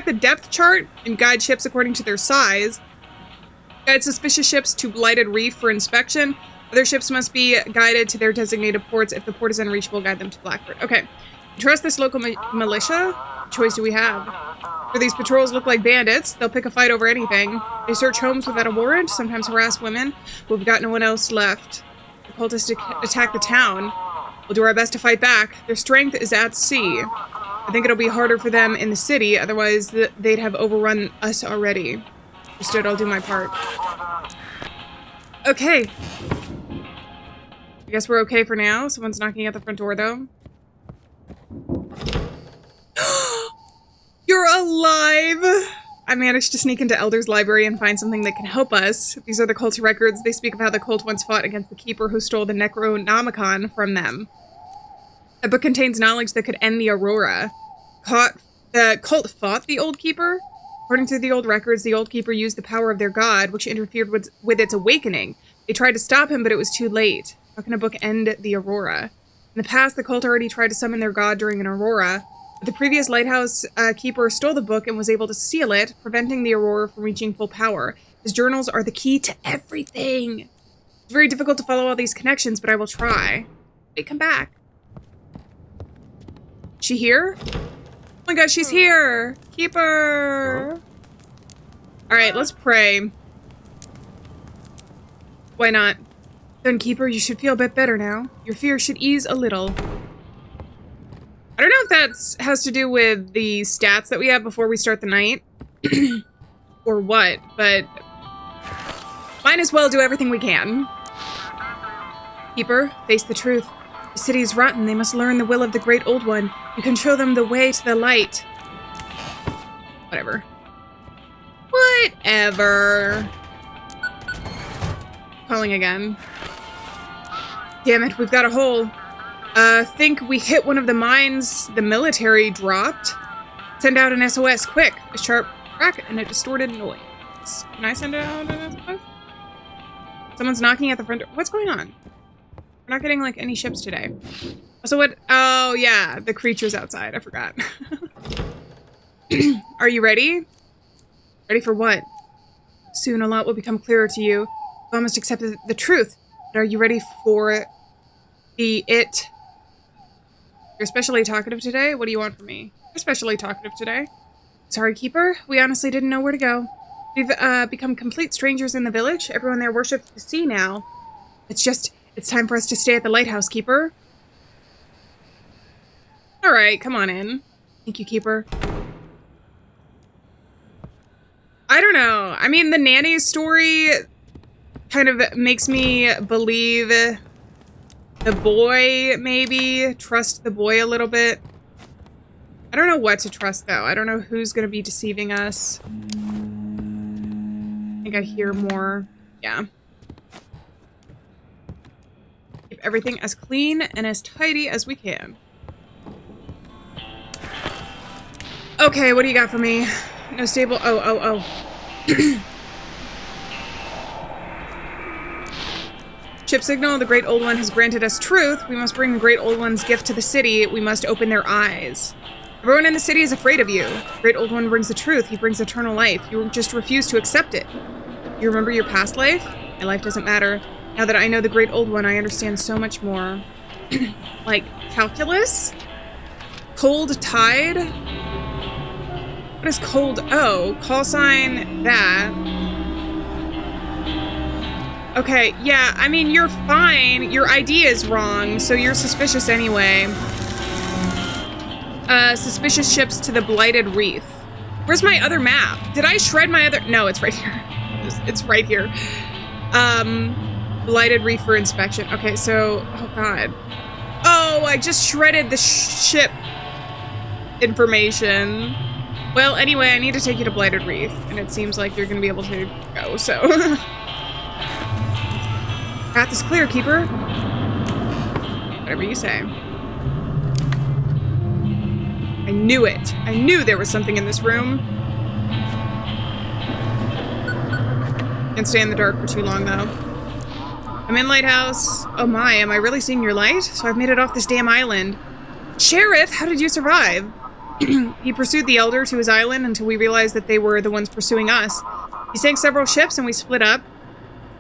the depth chart and guide ships according to their size. Guide suspicious ships to Blighted Reef for inspection. Other ships must be guided to their designated ports. If the port is unreachable, guide them to Blackford. Okay. Trust this local militia? What choice do we have? For these patrols look like bandits. They'll pick a fight over anything. They search homes without a warrant, sometimes harass women. We've got no one else left. The cultists attack the town. We'll do our best to fight back. Their strength is at sea. I think it'll be harder for them in the city, otherwise they'd have overrun us already. Understood, I'll do my part. Okay. I guess we're okay for now. Someone's knocking at the front door, though. You're alive! I managed to sneak into Elder's library and find something that can help us. These are the cult records. They speak of how the cult once fought against the Keeper who stole the Necronomicon from them. The book contains knowledge that could end the Aurora. The cult fought the Old Keeper? According to the old records, the Old Keeper used the power of their god, which interfered with its awakening. They tried to stop him, but it was too late. How can a book end the Aurora? In the past, the cult already tried to summon their god during an Aurora. But the previous lighthouse keeper stole the book and was able to seal it, preventing the Aurora from reaching full power. His journals are the key to everything. It's very difficult to follow all these connections, but I will try. Wait, come back. She here? Oh my gosh, she's here! Keeper! Alright, let's pray. Why not? Then, Keeper, you should feel a bit better now. Your fear should ease a little. I don't know if that has to do with the stats that we have before we start the night. Or what, but... might as well do everything we can. Keeper, face the truth. The city is rotten. They must learn the will of the Great Old One. You can show them the way to the light. Whatever. Whatever. Calling again. Damn it, we've got a hole. Think we hit one of the mines the military dropped. Send out an SOS, quick. A sharp crack and a distorted noise. Can I send out an SOS? Someone's knocking at the front door. What's going on? We're not getting, like, any ships today. So what? Oh, yeah. The creature's outside. I forgot. Are you ready? Ready for what? Soon a lot will become clearer to you. You all must accept the truth. Are you ready for it? You're especially talkative today? What do you want from me? Especially talkative today. Sorry, Keeper. We honestly didn't know where to go. We've become complete strangers in the village. Everyone there worships the sea now. It's time for us to stay at the Lighthouse, Keeper. Alright, come on in. Thank you, Keeper. I don't know. I mean, the nanny story kind of makes me believe the boy, maybe. Trust the boy a little bit. I don't know what to trust, though. I don't know who's going to be deceiving us. I think I hear more. Yeah. Keep everything as clean and as tidy as we can. Okay, what do you got for me? No stable... Oh. Ship signal, the Great Old One has granted us truth. We must bring the Great Old One's gift to the city. We must open their eyes. Everyone in the city is afraid of you. The Great Old One brings the truth. He brings eternal life. You just refuse to accept it. You remember your past life? My life doesn't matter. Now that I know the Great Old One, I understand so much more. Like, calculus? Cold tide? What is cold? Oh, call sign that. Okay, yeah, I mean, you're fine. Your ID is wrong, so you're suspicious anyway. Suspicious ships to the Blighted Reef. Where's my other map? Did I shred my other... No, it's right here. It's right here. Blighted Reef for inspection. Okay, so... Oh, God. Oh, I just shredded the ship information. Well, anyway, I need to take you to Blighted Reef, and it seems like you're going to be able to go, so... Path is clear, Keeper. Whatever you say. I knew it. I knew there was something in this room. Can't stay in the dark for too long, though. I'm in Lighthouse. Oh my, am I really seeing your light? So I've made it off this damn island. Sheriff, how did you survive? He pursued the Elder to his island until we realized that they were the ones pursuing us. He sank several ships and we split up.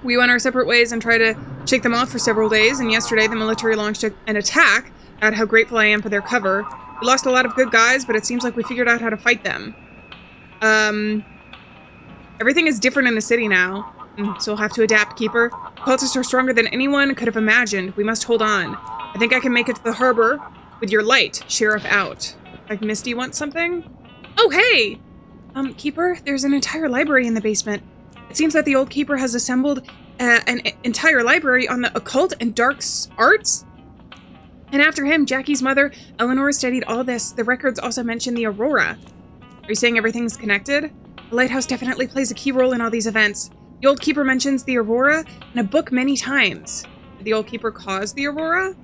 We went our separate ways and tried to shake them off for several days, and yesterday the military launched an attack. God, how grateful I am for their cover. We lost a lot of good guys, but it seems like we figured out how to fight them. Everything is different in the city now, so we'll have to adapt, Keeper. Cultists are stronger than anyone could have imagined. We must hold on. I think I can make it to the harbor with your light. Sheriff out. Like Misty wants something? Oh, hey! Keeper, there's an entire library in the basement. It seems that the old Keeper has assembled an entire library on the occult and dark arts. And after him, Jackie's mother, Eleanor, studied all this. The records also mention the Aurora. Are you saying everything's connected? The Lighthouse definitely plays a key role in all these events. The old Keeper mentions the Aurora in a book many times. Did the old Keeper cause the Aurora?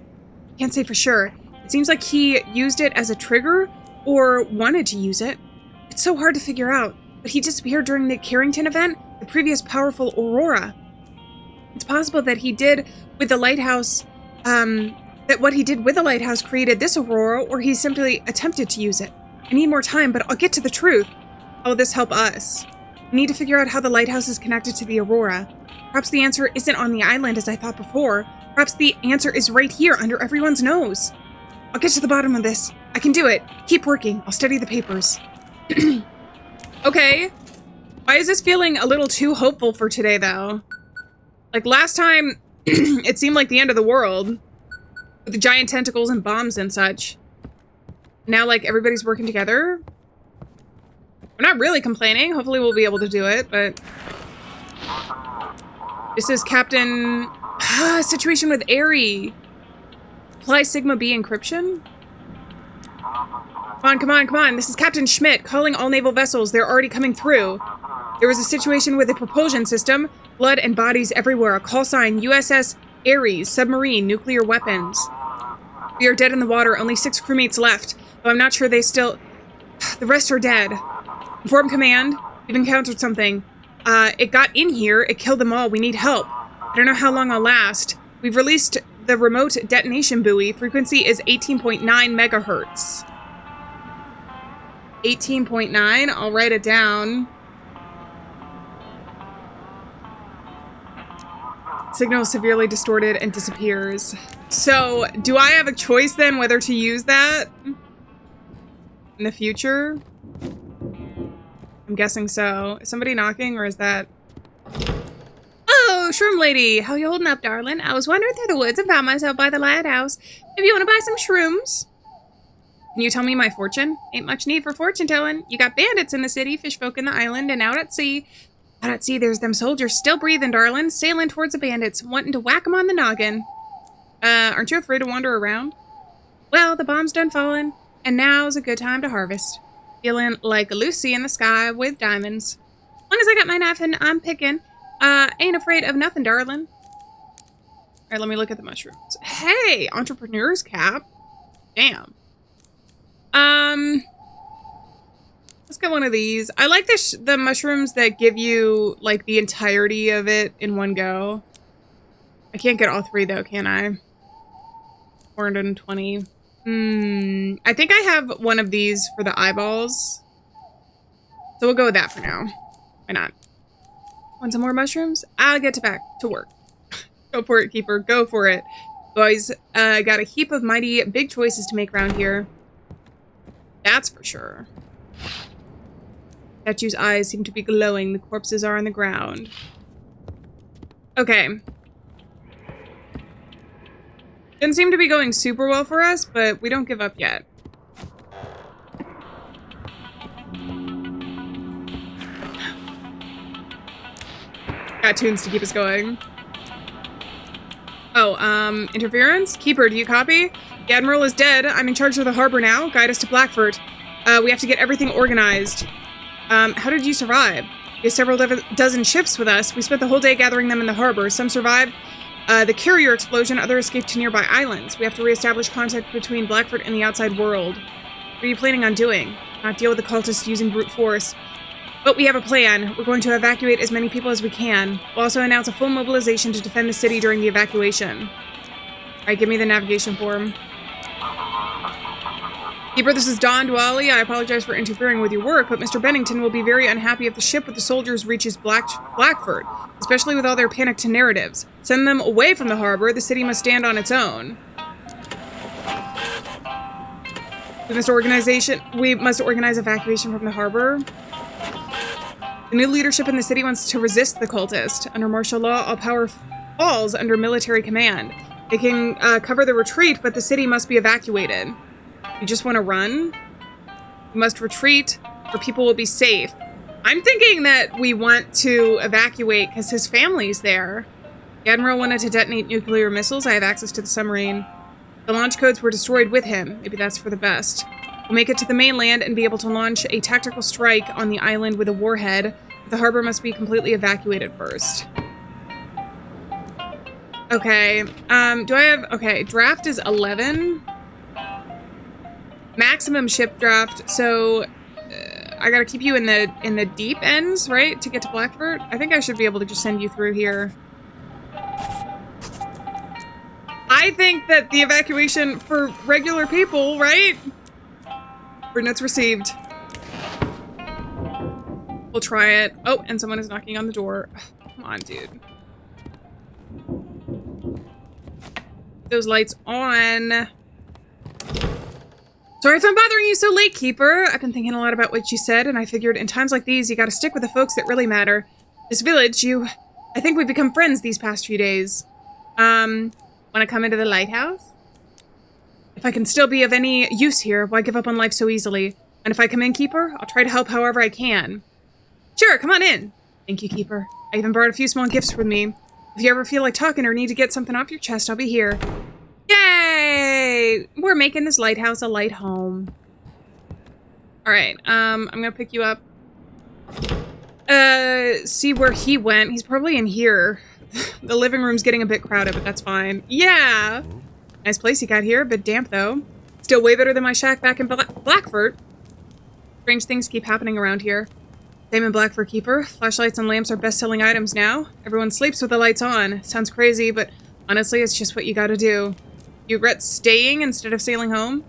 Can't say for sure. It seems like he used it as a trigger or wanted to use it. It's so hard to figure out, but he disappeared during the Carrington event, the previous powerful Aurora. It's possible that he did with the Lighthouse, that what he did with the Lighthouse created this Aurora, or he simply attempted to use it. I need more time, but I'll get to the truth. How will this help us? We need to figure out how the Lighthouse is connected to the Aurora. Perhaps the answer isn't on the island as I thought before. Perhaps the answer is right here under everyone's nose. I'll get to the bottom of this. I can do it. Keep working. I'll study the papers. Okay. Why is this feeling a little too hopeful for today, though? Like, last time, it seemed like the end of the world. With the giant tentacles and bombs and such. Now, like, everybody's working together. We're not really complaining. Hopefully we'll be able to do it, but... This is Captain... situation with Aerie. Apply Sigma B encryption? Come on. This is Captain Schmidt calling all naval vessels. They're already coming through. There was a situation with a propulsion system. Blood and bodies everywhere. Call sign USS Ares. Submarine. Nuclear weapons. We are dead in the water. Only 6 crewmates left. Though I'm not sure they still... The rest are dead. Inform command. We've encountered something. It got in here. It killed them all. We need help. I don't know how long I'll last. We've released the remote detonation buoy. Frequency is 18.9 megahertz. 18.9. I'll write it down. Signal severely distorted and disappears. So, do I have a choice then whether to use that in the future? I'm guessing so. Is somebody knocking, or is that... Oh, Shroom Lady! How you holding up, darling? I was wandering through the woods and found myself by the Lighthouse. If you want to buy some shrooms... Can you tell me my fortune? Ain't much need for fortune telling. You got bandits in the city, fishfolk in the island, and out at sea. Out at sea, there's them soldiers still breathing, darling, sailing towards the bandits, wanting to whack 'em on the noggin. Aren't you afraid to wander around? Well, the bomb's done falling, and now's a good time to harvest. Feeling like Lucy in the sky with diamonds. As long as I got my knife and I'm picking, ain't afraid of nothing, darling. Alright, let me look at the mushrooms. Hey, entrepreneur's cap. Damn. Let's get one of these. I like the mushrooms that give you, like, the entirety of it in one go. I can't get all three, though, can I? 420. I think I have one of these for the eyeballs. So we'll go with that for now. Why not? Want some more mushrooms? I'll get back to work. Go for it, Keeper. Go for it. Boys, got a heap of mighty big choices to make around here. That's for sure. Statue's eyes seem to be glowing. The corpses are on the ground. Okay. Didn't seem to be going super well for us, but we don't give up yet. Got tunes to keep us going. Oh, interference? Keeper, do you copy? The Admiral is dead. I'm in charge of the harbor now. Guide us to Blackford. We have to get everything organized. How did you survive? We have several dozen ships with us. We spent the whole day gathering them in the harbor. Some survived the carrier explosion, others escaped to nearby islands. We have to reestablish contact between Blackford and the outside world. What are you planning on doing? Not deal with the cultists using brute force. But we have a plan. We're going to evacuate as many people as we can. We'll also announce a full mobilization to defend the city during the evacuation. Alright, give me the navigation form. Keeper, this is Don Dwally. I apologize for interfering with your work, but Mr. Bennington will be very unhappy if the ship with the soldiers reaches Blackford, especially with all their panicked narratives. Send them away from the harbor. The city must stand on its own. We must organize evacuation from the harbor. The new leadership in the city wants to resist the cultist. Under martial law, all power falls under military command. They can cover the retreat, but the city must be evacuated. You just want to run? We must retreat, or people will be safe. I'm thinking that we want to evacuate because his family's there. The Admiral wanted to detonate nuclear missiles. I have access to the submarine. The launch codes were destroyed with him. Maybe that's for the best. We'll make it to the mainland and be able to launch a tactical strike on the island with a warhead. The harbor must be completely evacuated first. Okay, okay, draft is 11. Maximum ship draft, so I gotta keep you in the deep ends, right, to get to Blackford? I think I should be able to just send you through here. I think that the evacuation for regular people, right? Coordinates received. We'll try it. Oh, and someone is knocking on the door. Come on, dude. Those lights on. Sorry if I'm bothering you so late, Keeper. I've been thinking a lot about what you said, and I figured in times like these, you gotta stick with the folks that really matter. This village, I think we've become friends these past few days. Wanna come into the lighthouse? If I can still be of any use here, why give up on life so easily? And if I come in, Keeper, I'll try to help however I can. Sure, come on in. Thank you, Keeper. I even brought a few small gifts with me. If you ever feel like talking or need to get something off your chest, I'll be here. Yay! We're making this lighthouse a light home. Alright, I'm gonna pick you up. See where he went. He's probably in here. The living room's getting a bit crowded, but that's fine. Yeah! Nice place you got here, a bit damp though. Still way better than my shack back in Blackford. Strange things keep happening around here. Same in Blackford, Keeper. Flashlights and lamps are best-selling items now. Everyone sleeps with the lights on. Sounds crazy, but honestly, it's just what you gotta do. You regret staying instead of sailing home?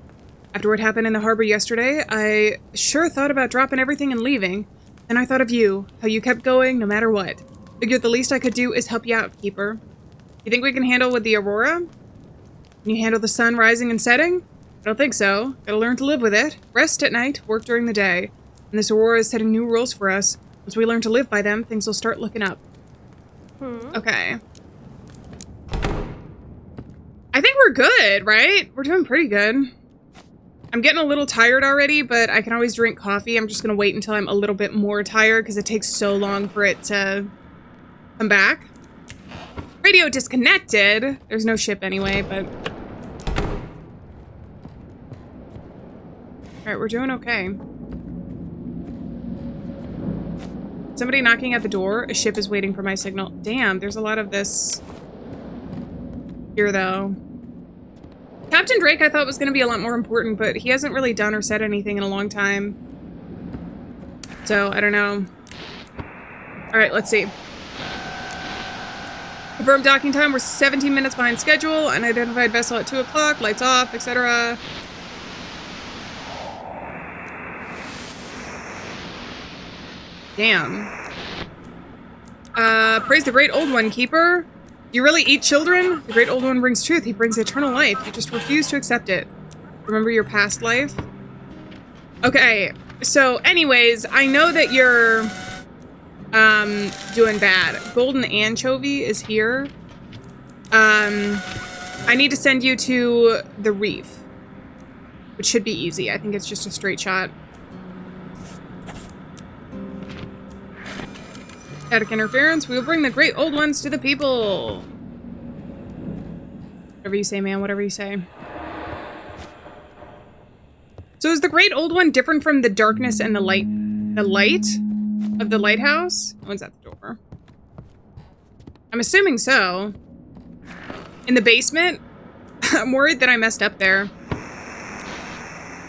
After what happened in the harbor yesterday, I sure thought about dropping everything and leaving. Then I thought of you, how you kept going no matter what. Figured the least I could do is help you out, Keeper. You think we can handle with the Aurora? Can you handle the sun rising and setting? I don't think so. Gotta learn to live with it. Rest at night, work during the day. And this Aurora is setting new rules for us. Once we learn to live by them, things will start looking up. Okay. I think we're good, right? We're doing pretty good. I'm getting a little tired already, but I can always drink coffee. I'm just gonna wait until I'm a little bit more tired because it takes so long for it to come back. Radio disconnected. There's no ship anyway, but... Alright, we're doing okay. Somebody knocking at the door. A ship is waiting for my signal. Damn, there's a lot of this here, though. Captain Drake I thought was going to be a lot more important, but he hasn't really done or said anything in a long time. So, I don't know. Alright, let's see. Confirmed docking time, we're 17 minutes behind schedule. Unidentified vessel at 2 o'clock, lights off, etc. Damn. Praise the Great Old One, Keeper. You really eat children? The Great Old One brings truth. He brings eternal life. You just refuse to accept it. Remember your past life? Okay, so anyways, I know that you're doing bad. Golden Anchovy is here. I need to send you to the reef, which should be easy. I think it's just a straight shot. Static interference. We will bring the Great Old Ones to the people. Whatever you say, man. Whatever you say. So is the Great Old One different from the darkness and the light? The light of the lighthouse? No one's at the door. I'm assuming so. In the basement? I'm worried that I messed up there.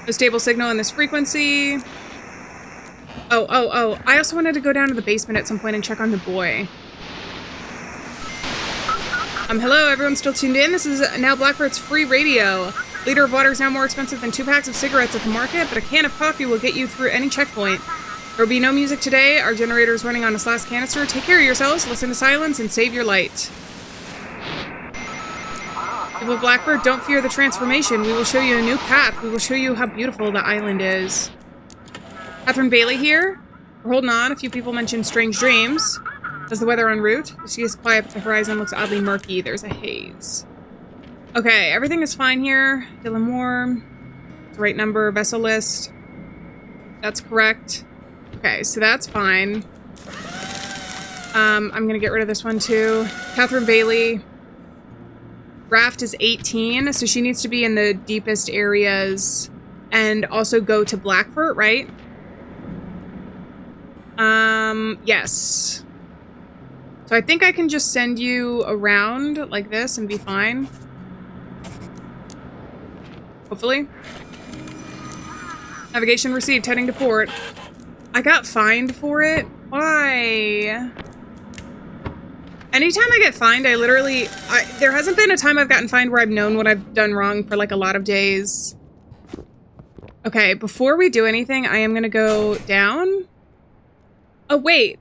No stable signal in this frequency. Oh. I also wanted to go down to the basement at some point and check on the boy. Hello, everyone's still tuned in. This is now Blackbird's free radio. Liter of water is now more expensive than 2 packs of cigarettes at the market, but a can of coffee will get you through any checkpoint. There will be no music today. Our generator is running on a last canister. Take care of yourselves, listen to silence, and save your light. People of Blackbird, don't fear the transformation. We will show you a new path. We will show you how beautiful the island is. Catherine Bailey here. We're holding on. A few people mentioned strange dreams. Does the weather en route? The sea is quiet, but the horizon looks oddly murky. There's a haze. Okay, everything is fine here. Dylan Moore. The right number. Vessel list. That's correct. Okay, so that's fine. I'm gonna get rid of this one too. Catherine Bailey. Raft is 18, so she needs to be in the deepest areas and also go to Blackfoot, right? Yes. So I think I can just send you around like this and be fine. Hopefully. Navigation received, heading to port. I got fined for it? Why? Anytime I get fined, I literally... there hasn't been a time I've gotten fined where I've known what I've done wrong for like a lot of days. Okay, before we do anything, I am gonna go down. Oh, wait.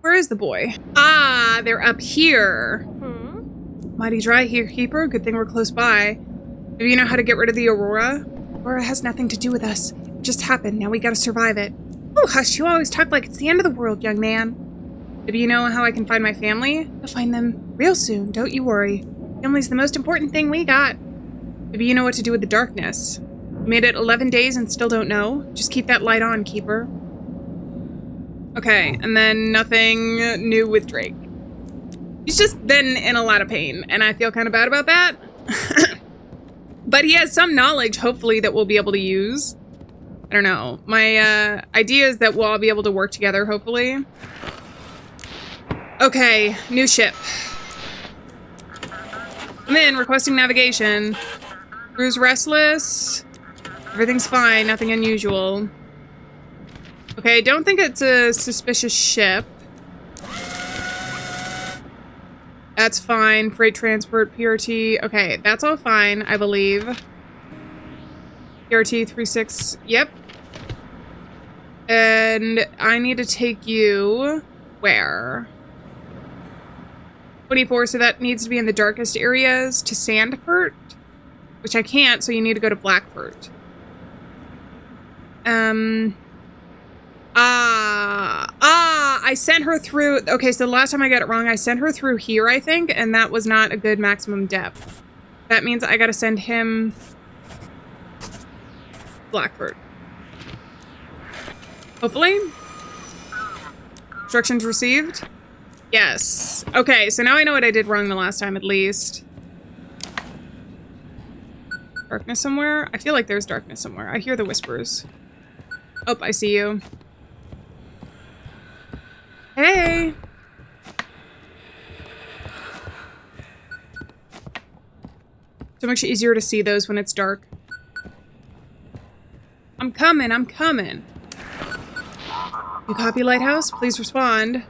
Where is the boy? Ah, they're up here. Mighty dry here, Keeper. Good thing we're close by. Maybe you know how to get rid of the Aurora? Aurora has nothing to do with us. It just happened. Now we gotta survive it. Oh, hush. You always talk like it's the end of the world, young man. Maybe you know how I can find my family? I'll find them real soon. Don't you worry. Family's the most important thing we got. Maybe you know what to do with the darkness. You made it 11 days and still don't know? Just keep that light on, Keeper. Okay, and then nothing new with Drake. He's just been in a lot of pain, and I feel kind of bad about that. But he has some knowledge, hopefully, that we'll be able to use. I don't know. My idea is that we'll all be able to work together, hopefully. Okay, new ship. I'm in, requesting navigation. Crew's restless. Everything's fine, nothing unusual. Okay, don't think it's a suspicious ship. That's fine. Freight transport, PRT. Okay, that's all fine, I believe. PRT 36. Yep. And I need to take you... where? 24, so that needs to be in the darkest areas to Sandfort, which I can't, so you need to go to Blackfort. I sent her through, okay, so the last time I got it wrong, I sent her through here, I think, and that was not a good maximum depth. That means I gotta send him Blackfort. Hopefully. Instructions received? Yes. Okay, so now I know what I did wrong the last time, at least. Darkness somewhere? I feel like there's darkness somewhere. I hear the whispers. Oh, I see you. Hey! So much easier to see those when it's dark. I'm coming, I'm coming. You copy, Lighthouse? Please respond.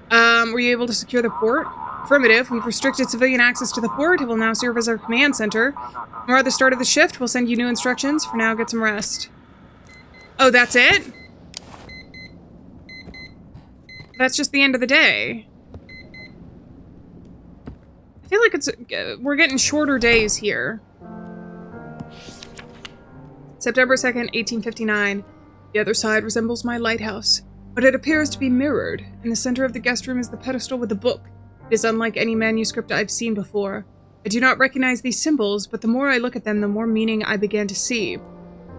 Were you able to secure the port? Affirmative. We've restricted civilian access to the port. It will now serve as our command center. Tomorrow at the start of the shift, we'll send you new instructions. For now, get some rest. Oh, that's it? That's just the end of the day. I feel like we're getting shorter days here. September 2nd, 1859. The other side resembles my lighthouse, but it appears to be mirrored. In the center of the guest room is the pedestal with a book. It is unlike any manuscript I've seen before. I do not recognize these symbols, but the more I look at them, the more meaning I began to see.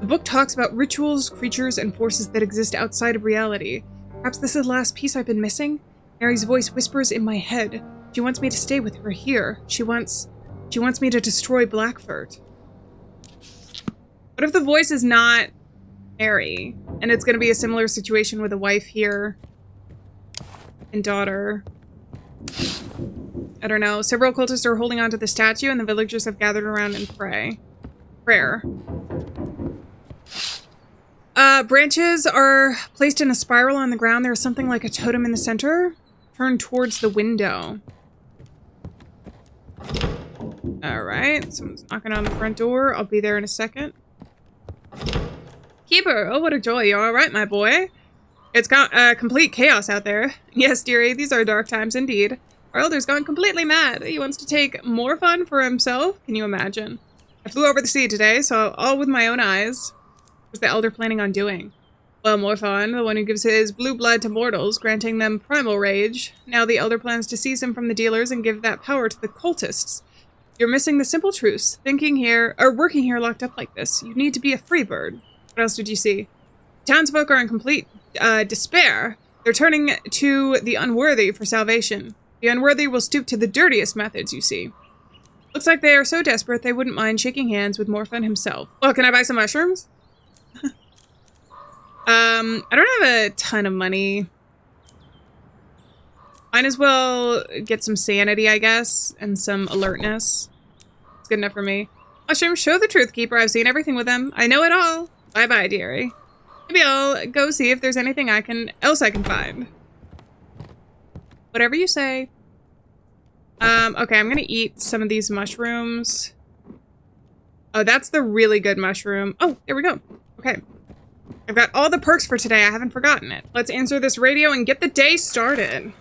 The book talks about rituals, creatures, and forces that exist outside of reality. Perhaps this is the last piece I've been missing? Mary's voice whispers in my head. She wants me to stay with her here. She wants me to destroy Blackfort. What if the voice is not Mary, and it's going to be a similar situation with a wife here and daughter? I don't know. Several cultists are holding onto the statue, and the villagers have gathered around and prayer. Branches are placed in a spiral on the ground. There's something like a totem in the center. Turn towards the window. Alright, someone's knocking on the front door. I'll be there in a second. Keeper, oh what a joy. You're alright, my boy. It's got complete chaos out there. Yes, dearie, these are dark times indeed. Our elder's gone completely mad. He wants to take more fun for himself. Can you imagine? I flew over the sea today, so all with my own eyes. What's the elder planning on doing? Well, Morfon, the one who gives his blue blood to mortals, granting them primal rage. Now the elder plans to seize him from the dealers and give that power to the cultists. You're missing the simple truths. Working here locked up like this. You need to be a free bird. What else did you see? Townsfolk are in complete despair. They're turning to the unworthy for salvation. The unworthy will stoop to the dirtiest methods, you see. Looks like they are so desperate they wouldn't mind shaking hands with Morfon himself. Oh, can I buy some mushrooms? I don't have a ton of money. Might as well get some sanity, I guess, and some alertness. It's good enough for me. Mushrooms, show the truth, Keeper. I've seen everything with them. I know it all. Bye-bye, dearie. Maybe I'll go see if there's anything else I can find. Whatever you say. Okay, I'm gonna eat some of these mushrooms. Oh, that's the really good mushroom. Oh, there we go. Okay. I've got all the perks for today. I haven't forgotten it. Let's answer this radio and get the day started.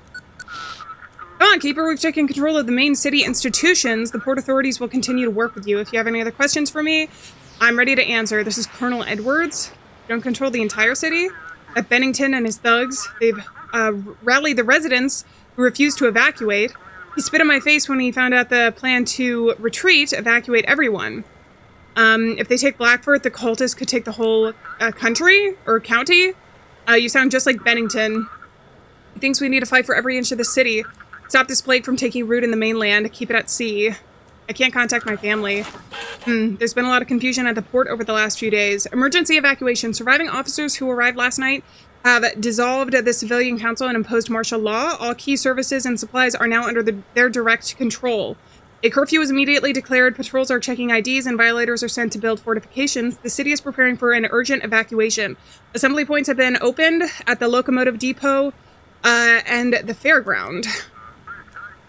Come on, Keeper. We've taken control of the main city institutions. The port authorities will continue to work with you. If you have any other questions for me, I'm ready to answer. This is Colonel Edwards. You don't control the entire city? At Bennington and his thugs, they've rallied the residents who refuse to evacuate. He spit in my face when he found out the plan to retreat, evacuate everyone. If they take Blackfort, the cultists could take the whole country or county. You sound just like Bennington. He thinks we need to fight for every inch of the city. Stop this plague from taking root in the mainland. Keep it at sea. I can't contact my family. There's been a lot of confusion at the port over the last few days. Emergency evacuation. Surviving officers who arrived last night have dissolved the civilian council and imposed martial law. All key services and supplies are now under their direct control. A curfew is immediately declared. Patrols are checking IDs and violators are sent to build fortifications. The city is preparing for an urgent evacuation. Assembly points have been opened at the locomotive depot and the fairground.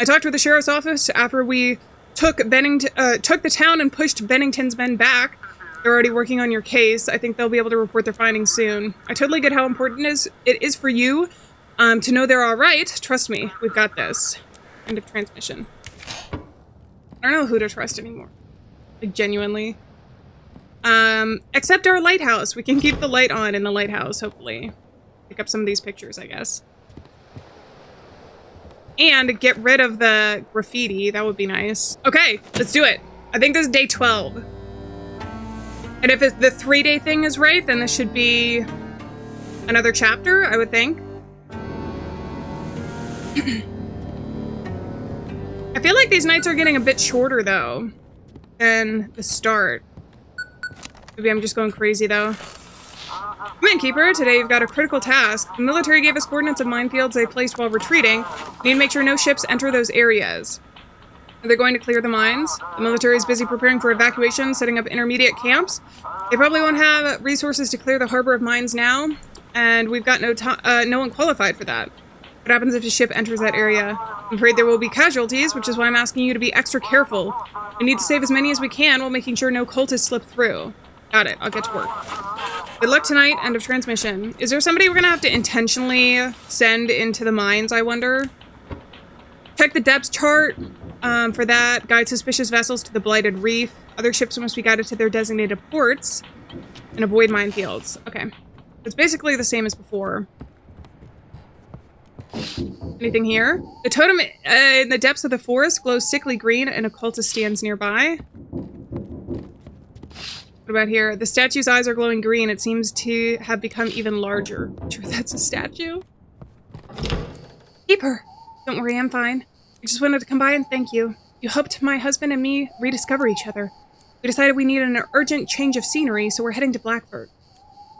I talked with the sheriff's office after we took the town and pushed Bennington's men back. They're already working on your case. I think they'll be able to report their findings soon. I totally get how important it is for you to know they're all right. Trust me, we've got this. End of transmission. I don't know who to trust anymore. Like, genuinely. Except our lighthouse. We can keep the light on in the lighthouse, hopefully. Pick up some of these pictures, I guess. And get rid of the graffiti. That would be nice. Okay, let's do it. I think this is day 12. And if the 3-day thing is right, then this should be another chapter, I would think. I feel like these nights are getting a bit shorter, though, than the start. Maybe I'm just going crazy, though. Come in, Keeper. Today you've got a critical task. The military gave us coordinates of minefields they placed while retreating. We need to make sure no ships enter those areas. They're going to clear the mines. The military is busy preparing for evacuation, setting up intermediate camps. They probably won't have resources to clear the harbor of mines now, and we've got no one qualified for that. What happens if a ship enters that area? I'm afraid there will be casualties, which is why I'm asking you to be extra careful. We need to save as many as we can while making sure no cultists slip through. Got it. I'll get to work. Good luck tonight. End of transmission. Is there somebody we're gonna have to intentionally send into the mines, I wonder? Check the depth chart for that. Guide suspicious vessels to the blighted reef. Other ships must be guided to their designated ports and avoid minefields. Okay. It's basically the same as before. Anything here? The totem in the depths of the forest glows sickly green and a cultist stands nearby. What about here? The statue's eyes are glowing green. It seems to have become even larger. Sure, that's a statue. Keep her. Don't worry, I'm fine. I just wanted to come by and thank you. You helped my husband and me rediscover each other. We decided we needed an urgent change of scenery, so we're heading to Blackford.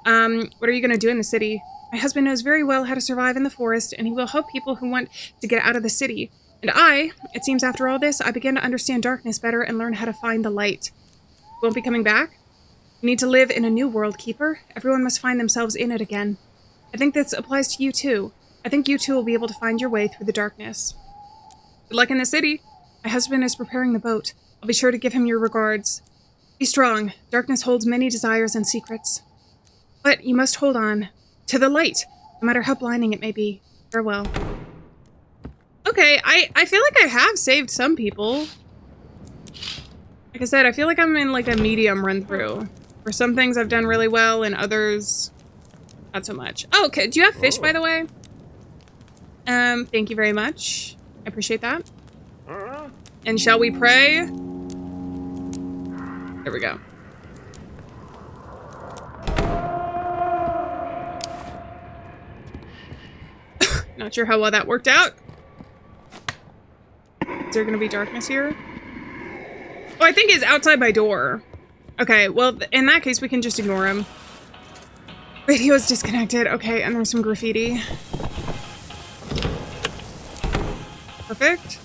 What are you gonna do in the city? My husband knows very well how to survive in the forest, and he will help people who want to get out of the city. And it seems after all this, I begin to understand darkness better and learn how to find the light. You won't be coming back? You need to live in a new world, Keeper. Everyone must find themselves in it again. I think this applies to you, too. I think you, too, will be able to find your way through the darkness. Good luck in the city. My husband is preparing the boat. I'll be sure to give him your regards. Be strong. Darkness holds many desires and secrets. But you must hold on to the light, no matter how blinding it may be. Farewell. Okay, I feel like I have saved some people. Like I said, I feel like I'm in like a medium run through. For some things I've done really well and others not so much. Oh, okay. Do you have fish, by the way? Thank you very much. I appreciate that. And shall we pray? There we go. Not sure how well that worked out. Is there gonna be darkness here? Oh, I think he's outside my door. Okay, well, in that case, we can just ignore him. Radio is disconnected. Okay, and there's some graffiti. Perfect.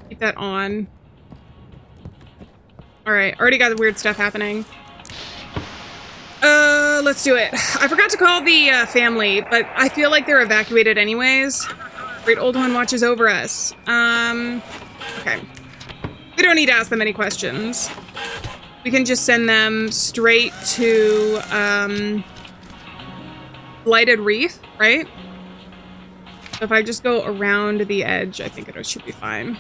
Keep that on. Alright, already got the weird stuff happening. Let's do it. I forgot to call the family, but I feel like they're evacuated anyways. Great Old One watches over us. Okay. We don't need to ask them any questions. We can just send them straight to, Blighted Reef, right? So if I just go around the edge, I think it should be fine.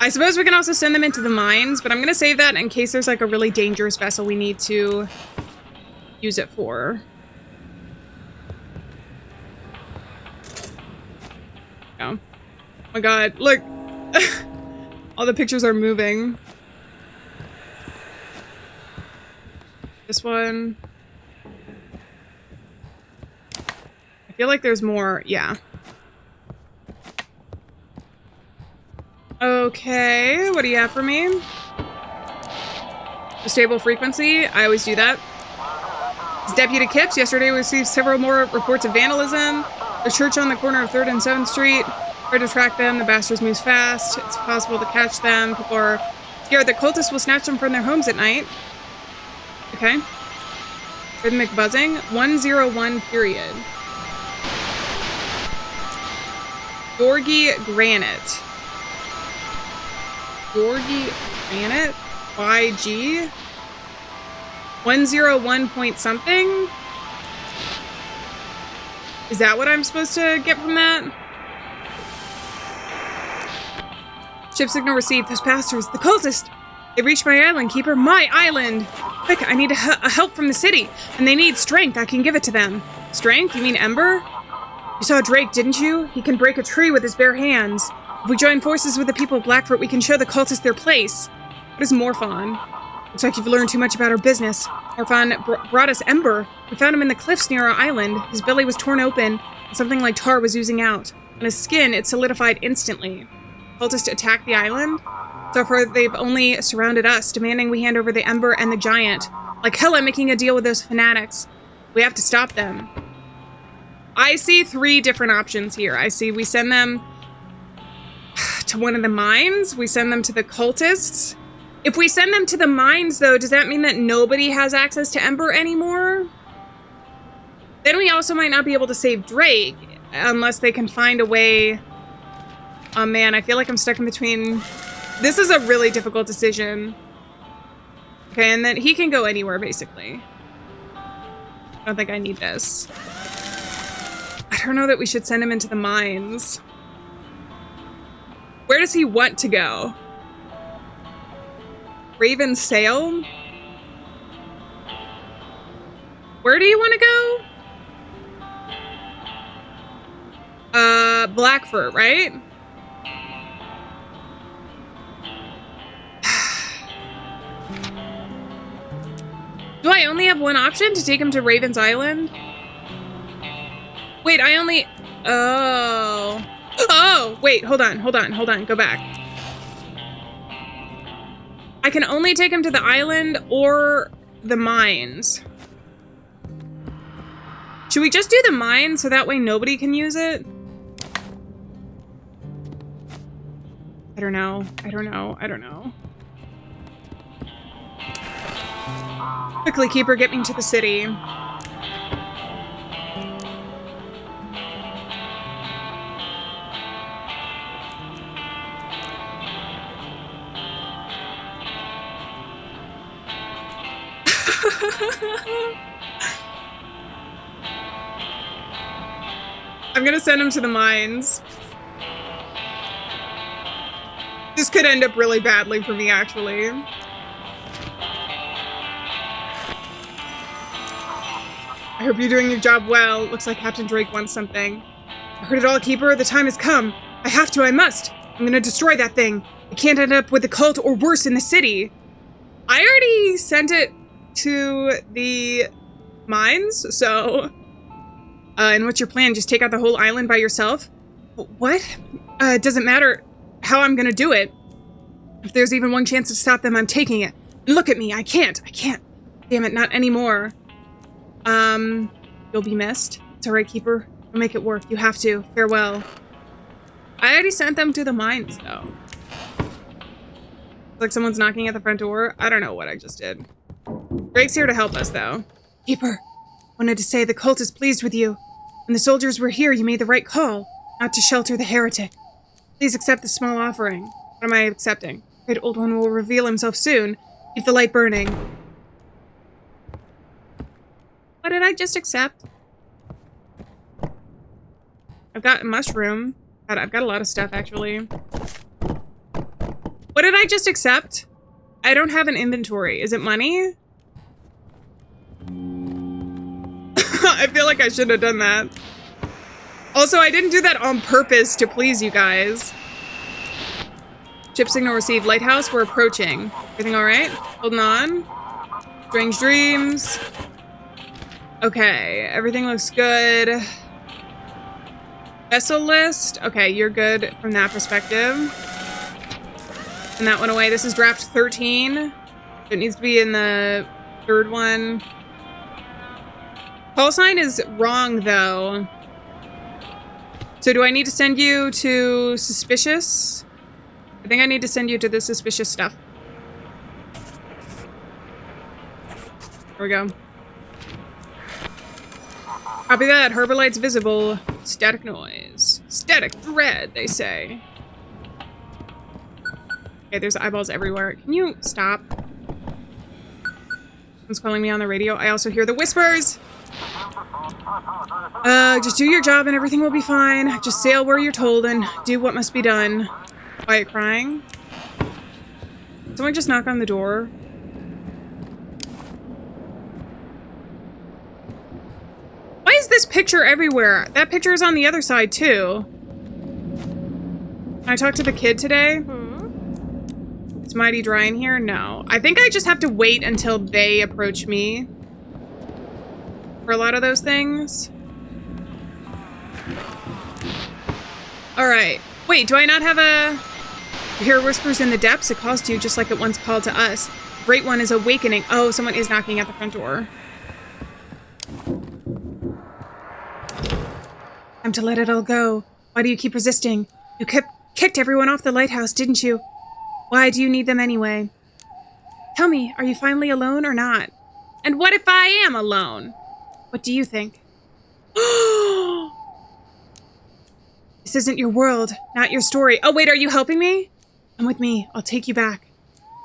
I suppose we can also send them into the mines, but I'm gonna save that in case there's like a really dangerous vessel we need to use it for. Oh my god, look! All the pictures are moving. This one. I feel like there's more, yeah. Okay, what do you have for me? A stable frequency, I always do that. It's Deputy Kipps. Yesterday we received several more reports of vandalism. The church on the corner of 3rd and 7th Street. Hard to track them, the bastards move fast. It's possible to catch them. People are scared that cultists will snatch them from their homes at night. Okay. Rhythmic buzzing. 101 period. Gorgy Granite. Gorgy Granite? YG? 101 point something? Is that what I'm supposed to get from that? Ship signal received. Those bastards, the cultists. They reached my island, Keeper. My island! Quick, I need a help from the city. And they need strength. I can give it to them. Strength? You mean Ember? You saw Drake, didn't you? He can break a tree with his bare hands. If we join forces with the people of Blackfoot, we can show the cultists their place. What is Morphon? Looks like you've learned too much about our business. Morphon brought us Ember. We found him in the cliffs near our island. His belly was torn open, and something like tar was oozing out. On his skin, it solidified instantly. Cultists attacked the island? So far, they've only surrounded us, demanding we hand over the Ember and the Giant. Like hell, I'm making a deal with those fanatics. We have to stop them. I see 3 different options here. I see we send them to one of the mines. We send them to the cultists. If we send them to the mines, though, does that mean that nobody has access to Ember anymore? Then we also might not be able to save Drake, unless they can find a way. Oh man, I feel like I'm stuck in between. This is a really difficult decision. Okay, and then he can go anywhere, basically. I don't think I need this. I don't know that we should send him into the mines. Where does he want to go? Raven Sail? Where do you want to go? Blackfoot, right? Do I only have one option to take him to Raven's Island? Wait, I only... Oh. Oh, wait, hold on. Go back. I can only take him to the island or the mines. Should we just do the mines so that way nobody can use it? I don't know. Quickly, Keeper, get me to the city. I'm gonna send him to the mines. This could end up really badly for me, actually. I hope you're doing your job well. Looks like Captain Drake wants something. I heard it all, Keeper. The time has come. I must. I'm gonna destroy that thing. It can't end up with the cult or worse in the city. I already sent it to the mines, so... and what's your plan? Just take out the whole island by yourself? What? It doesn't matter how I'm gonna do it. If there's even one chance to stop them, I'm taking it. Look at me, I can't. Damn it, not anymore. You'll be missed. It's alright, Keeper. I'll make it work. You have to. Farewell. I already sent them to the mines, though. Like someone's knocking at the front door. I don't know what I just did. Drake's here to help us, though. Keeper, wanted to say the cult is pleased with you. When the soldiers were here, you made the right call, not to shelter the heretic. Please accept the small offering. What am I accepting? The great old one will reveal himself soon. Keep the light burning. What did I just accept? I've got a mushroom. God, I've got a lot of stuff, actually. What did I just accept? I don't have an inventory. Is it money? I feel like I should have done that. Also, I didn't do that on purpose to please you guys. Chip signal received. Lighthouse, we're approaching. Everything all right? Holding on. Strange dreams. Okay, everything looks good. Vessel list. Okay, you're good from that perspective. And that went away. This is draft 13. It needs to be in the third one. Call sign is wrong, though. So do I need to send you to suspicious? I think I need to send you to the suspicious stuff. There we go. Copy that. Harbor lights visible. Static noise. Static dread, they say. Okay, there's eyeballs everywhere. Can you stop? Someone's calling me on the radio. I also hear the whispers. Just do your job and everything will be fine. Just sail where you're told and do what must be done. Quiet crying. Someone just knock on the door. Why is this picture everywhere? That picture is on the other side too. Can I talk to the kid today? It's mighty dry in here? No. I think I just have to wait until they approach me for a lot of those things. Alright. Wait, do I not have a... You hear whispers in the depths? It calls to you just like it once called to us. The Great One is awakening. Oh, someone is knocking at the front door. Time to let it all go. Why do you keep resisting? You kicked everyone off the lighthouse, didn't you? Why do you need them anyway? Tell me, are you finally alone or not? And what if I am alone? What do you think? This isn't your world, not your story. Oh, wait, are you helping me? Come with me. I'll take you back.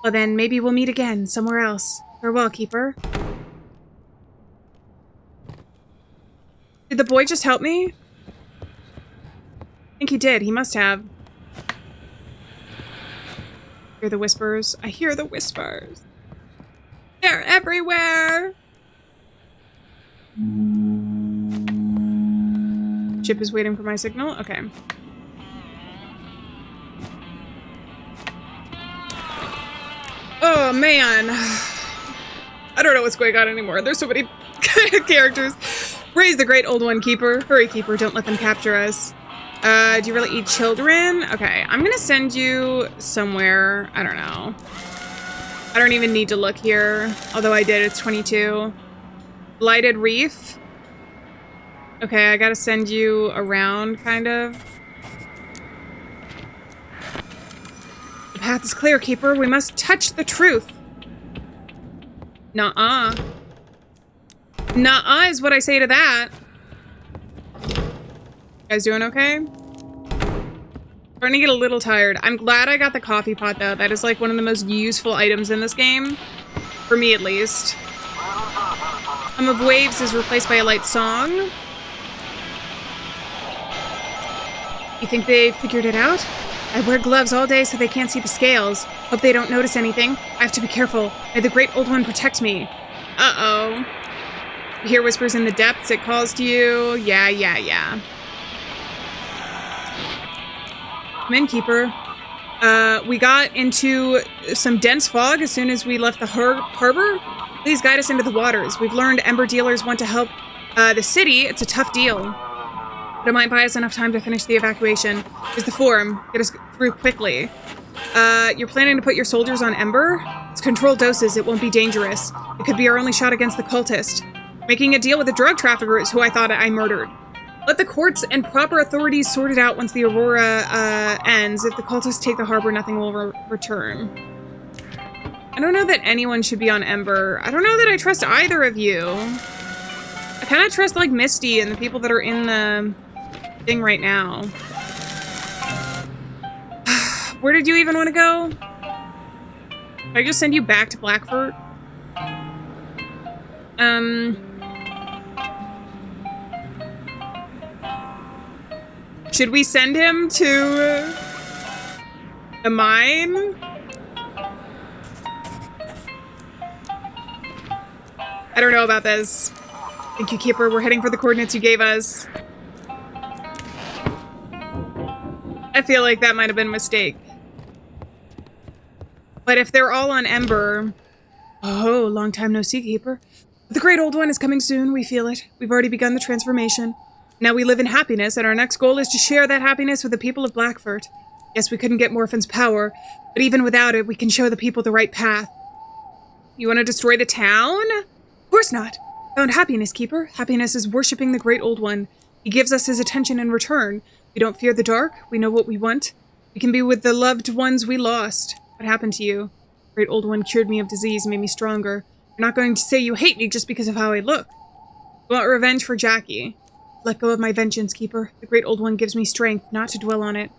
Well, then, maybe we'll meet again, somewhere else. Farewell, Keeper. Did the boy just help me? I think he did. He must have. I hear the whispers. I hear the whispers. They're everywhere. Ship is waiting for my signal. Okay. Oh, man. I don't know what's going on anymore. There's so many characters. Raise the Great Old One, Keeper. Hurry, Keeper. Don't let them capture us. Do you really eat children? Okay, I'm gonna send you somewhere. I don't know. I don't even need to look here. Although I did. It's 22. Blighted Reef. Okay, I gotta send you around, kind of. The path is clear, Keeper. We must touch the truth. Nuh-uh. Nuh-uh is what I say to that. You guys doing okay? Starting to get a little tired. I'm glad I got the coffee pot, though. That is, like, one of the most useful items in this game. For me, at least. Hum of Waves is replaced by a light song. You think they figured it out? I wear gloves all day so they can't see the scales. Hope they don't notice anything. I have to be careful. May the Great Old One protect me. Uh-oh. You hear whispers in the depths. It calls to you. Yeah. Come in, Keeper. We got into some dense fog as soon as we left the harbor. Please guide us into the waters. We've learned Ember dealers want to help the city. It's a tough deal. But it might buy us enough time to finish the evacuation. Here's the form. Get us through quickly. You're planning to put your soldiers on Ember? It's controlled doses. It won't be dangerous. It could be our only shot against the cultist. Making a deal with the drug traffickers who I thought I murdered. Let the courts and proper authorities sort it out once the Aurora ends. If the cultists take the harbor, nothing will return. I don't know that anyone should be on Ember. I don't know that I trust either of you. I kind of trust, like, Misty and the people that are in the thing right now. Where did you even want to go? Can I just send you back to Blackfurt? Should we send him to the mine? I don't know about this. Thank you, Keeper. We're heading for the coordinates you gave us. I feel like that might have been a mistake. But if they're all on Ember... Oh, long time no see, Keeper. The Great Old One is coming soon. We feel it. We've already begun the transformation. Now we live in happiness, and our next goal is to share that happiness with the people of Blackfurt. Yes, we couldn't get Morphin's power, but even without it, we can show the people the right path. You want to destroy the town? Of course not. Found happiness, Keeper. Happiness is worshipping the Great Old One. He gives us his attention in return. We don't fear the dark. We know what we want. We can be with the loved ones we lost. What happened to you? The Great Old One cured me of disease, made me stronger. You're not going to say you hate me just because of how I look. You want revenge for Jackie? Let go of my vengeance, Keeper. The Great Old One gives me strength not to dwell on it.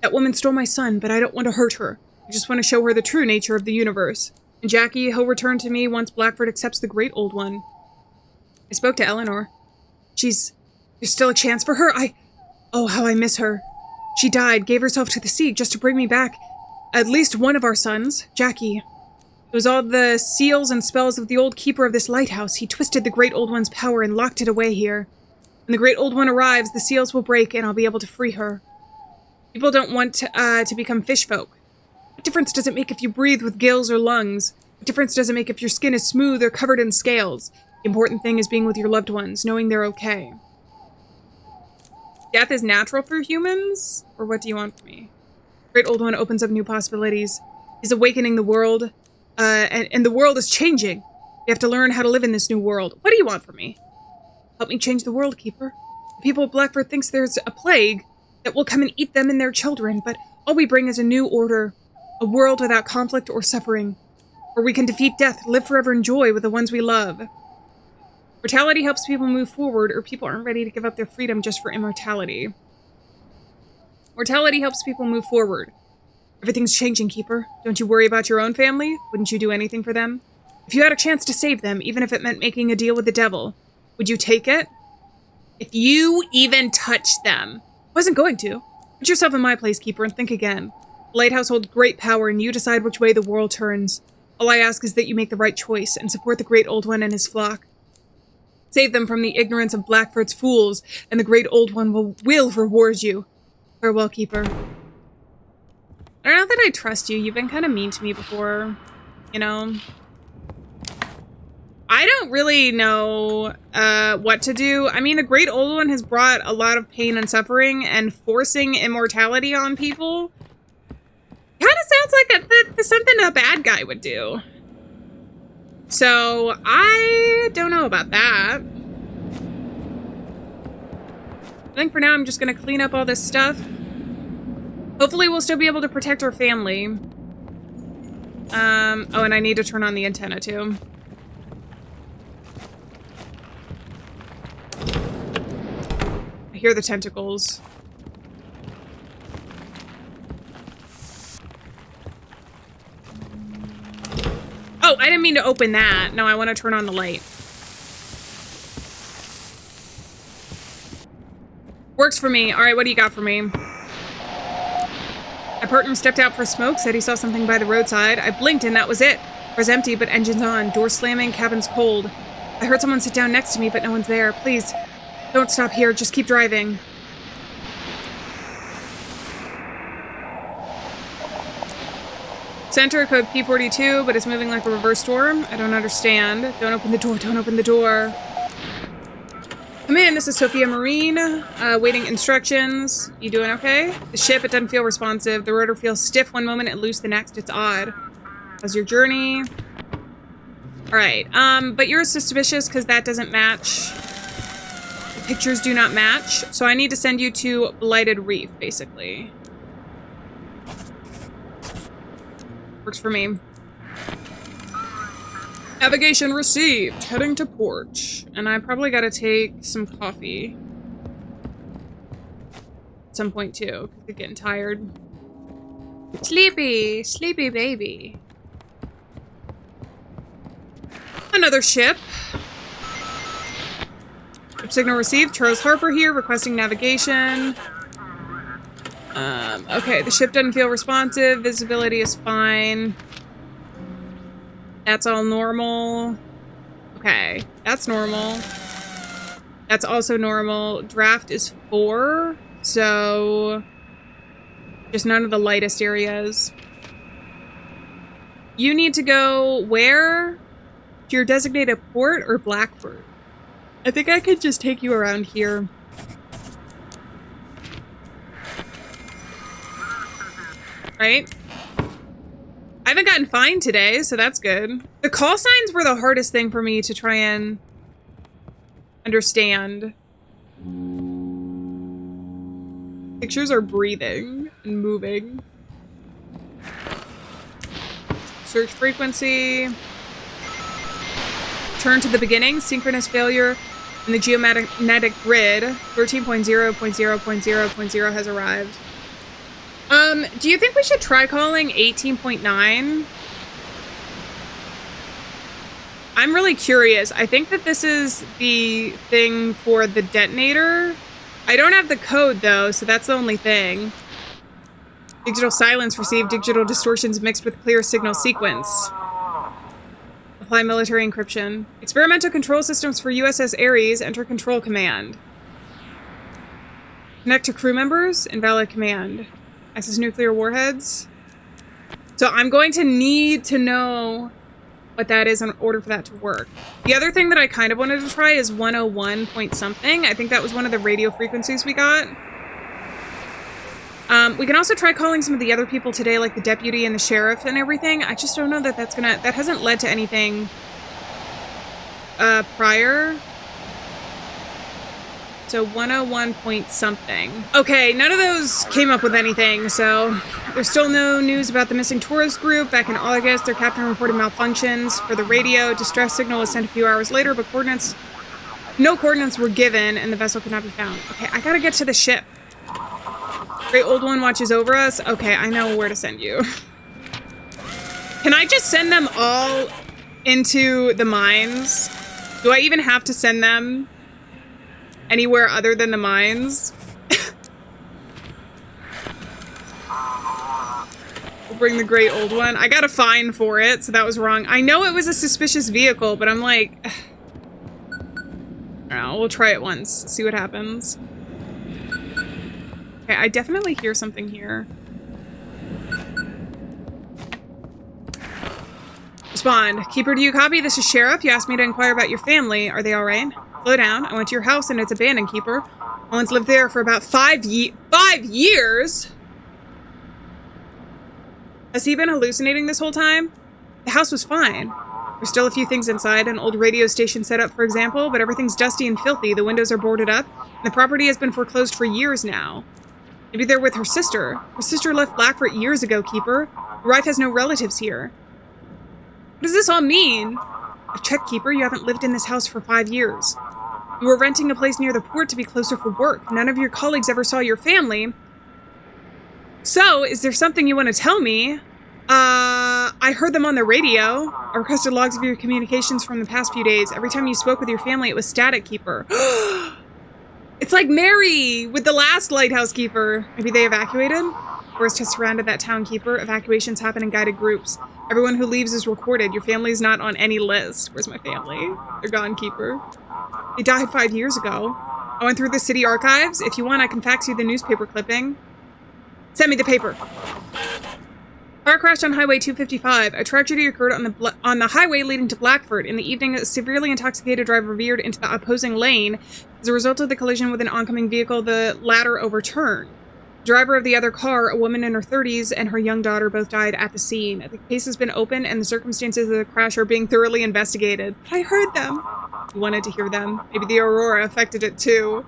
That woman stole my son, but I don't want to hurt her. I just want to show her the true nature of the universe. And Jackie, he'll return to me once Blackford accepts the Great Old One. I spoke to Eleanor. There's still a chance for her? Oh, how I miss her. She died, gave herself to the sea just to bring me back at least one of our sons, Jackie. It was all the seals and spells of the old keeper of this lighthouse. He twisted the Great Old One's power and locked it away here. When the Great Old One arrives, the seals will break and I'll be able to free her. People don't want to become fish folk. What difference does it make if you breathe with gills or lungs? What difference does it make if your skin is smooth or covered in scales? The important thing is being with your loved ones, knowing they're okay. Death is natural for humans? Or what do you want from me? Great Old One opens up new possibilities. He's awakening the world, and the world is changing. We have to learn how to live in this new world. What do you want from me? Help me change the world, Keeper. The people of Blackford thinks there's a plague that will come and eat them and their children, but all we bring is a new order, a world without conflict or suffering, where we can defeat death, live forever in joy with the ones we love. Mortality helps people move forward, or people aren't ready to give up their freedom just for immortality. Mortality helps people move forward. Everything's changing, Keeper. Don't you worry about your own family? Wouldn't you do anything for them? If you had a chance to save them, even if it meant making a deal with the devil, would you take it? If you even touched them. I wasn't going to. Put yourself in my place, Keeper, and think again. The Lighthouse holds great power, and you decide which way the world turns. All I ask is that you make the right choice and support the Great Old One and his flock. Save them from the ignorance of Blackford's fools, and the Great Old One will reward you. Farewell, Keeper. I don't know that I trust you. You've been kind of mean to me before, you know? I don't really know what to do. I mean, the Great Old One has brought a lot of pain and suffering, and forcing immortality on people kind of sounds like something a bad guy would do. So, I don't know about that. I think for now I'm just going to clean up all this stuff. Hopefully we'll still be able to protect our family. Oh, and I need to turn on the antenna too. I hear the tentacles. Oh, I didn't mean to open that. No, I want to turn on the light. Works for me. All right, what do you got for me? My partner stepped out for smoke, said he saw something by the roadside. I blinked and that was it. Car's empty, but engine's on. Door slamming, cabin's cold. I heard someone sit down next to me, but no one's there. Please, don't stop here. Just keep driving. Center code P42, but it's moving like a reverse storm. I don't understand. Don't open the door. Don't open the door. Come in. This is Sophia Marine. Waiting instructions. You doing okay? The ship, it doesn't feel responsive. The rotor feels stiff one moment and loose the next. It's odd. How's your journey? All right. But you're suspicious because that doesn't match. The pictures do not match. So I need to send you to Blighted Reef, basically. Works for me. Navigation received. Heading to port. And I probably gotta take some coffee. At some point too, because I'm getting tired. Sleepy. Sleepy baby. Another ship. Ship signal received. Charles Harper here, requesting navigation. Okay, the ship doesn't feel responsive. Visibility is fine. That's all normal. Okay, that's normal. That's also normal. Draft is 4, so just none of the lightest areas. You need to go where? To your designated port or Blackford? I think I could just take you around here. Right? I haven't gotten fined today, so that's good. The call signs were the hardest thing for me to try and understand. Pictures are breathing and moving. Search frequency. Turn to the beginning. Synchronous failure in the geomagnetic grid. 13.0.0.0.0 has arrived. Do you think we should try calling 18.9? I'm really curious. I think that this is the thing for the detonator. I don't have the code, though, so that's the only thing. Digital silence received digital distortions mixed with clear signal sequence. Apply military encryption. Experimental control systems for USS Ares. Enter control command. Connect to crew members. Invalid command. Access nuclear warheads. So I'm going to need to know what that is in order for that to work. The other thing that I kind of wanted to try is 101 point something. I think that was one of the radio frequencies we got. We can also try calling some of the other people today, like the deputy and the sheriff and everything. I just don't know that that hasn't led to anything prior. So 101 point something. Okay, none of those came up with anything, so there's still no news about the missing tourist group. Back in August, their captain reported malfunctions for the radio. Distress signal was sent a few hours later, but no coordinates were given, and the vessel could not be found. Okay, I gotta get to the ship. Great Old One watches over us. Okay, I know where to send you. Can I just send them all into the mines? Do I even have to send them anywhere other than the mines? We'll bring the Great Old One. I got a fine for it, so that was wrong. I know it was a suspicious vehicle, but I'm like... I don't know, we'll try it once, see what happens. Okay, I definitely hear something here. Respond. Keeper, do you copy? This is Sheriff. You asked me to inquire about your family. Are they all right? Slow down. I went to your house and it's abandoned, Keeper. I once lived there for about 5 years. Has he been hallucinating this whole time? The house was fine. There's still a few things inside, an old radio station set up, for example, but everything's dusty and filthy. The windows are boarded up, and the property has been foreclosed for years now. Maybe they're with her sister. Her sister left Blackford years ago, Keeper. Your wife has no relatives here. What does this all mean? I've checked, Keeper. You haven't lived in this house for 5 years. You were renting a place near the port to be closer for work. None of your colleagues ever saw your family. So, is there something you want to tell me? I heard them on the radio. I requested logs of your communications from the past few days. Every time you spoke with your family, it was static, Keeper. It's like Mary with the last Lighthouse Keeper. Maybe they evacuated? Forest has surrounded that town, Keeper. Evacuations happen in guided groups. Everyone who leaves is recorded. Your family's not on any list. Where's my family? They're gone, Keeper. They died 5 years ago. I went through the city archives. If you want, I can fax you the newspaper clipping. Send me the paper. Car crashed on Highway 255. A tragedy occurred on the highway leading to Blackford. In the evening, a severely intoxicated driver veered into the opposing lane. As a result of the collision with an oncoming vehicle, the latter overturned. The driver of the other car, a woman in her 30s, and her young daughter both died at the scene. The case has been opened, and the circumstances of the crash are being thoroughly investigated. But I heard them. You wanted to hear them. Maybe the aurora affected it too.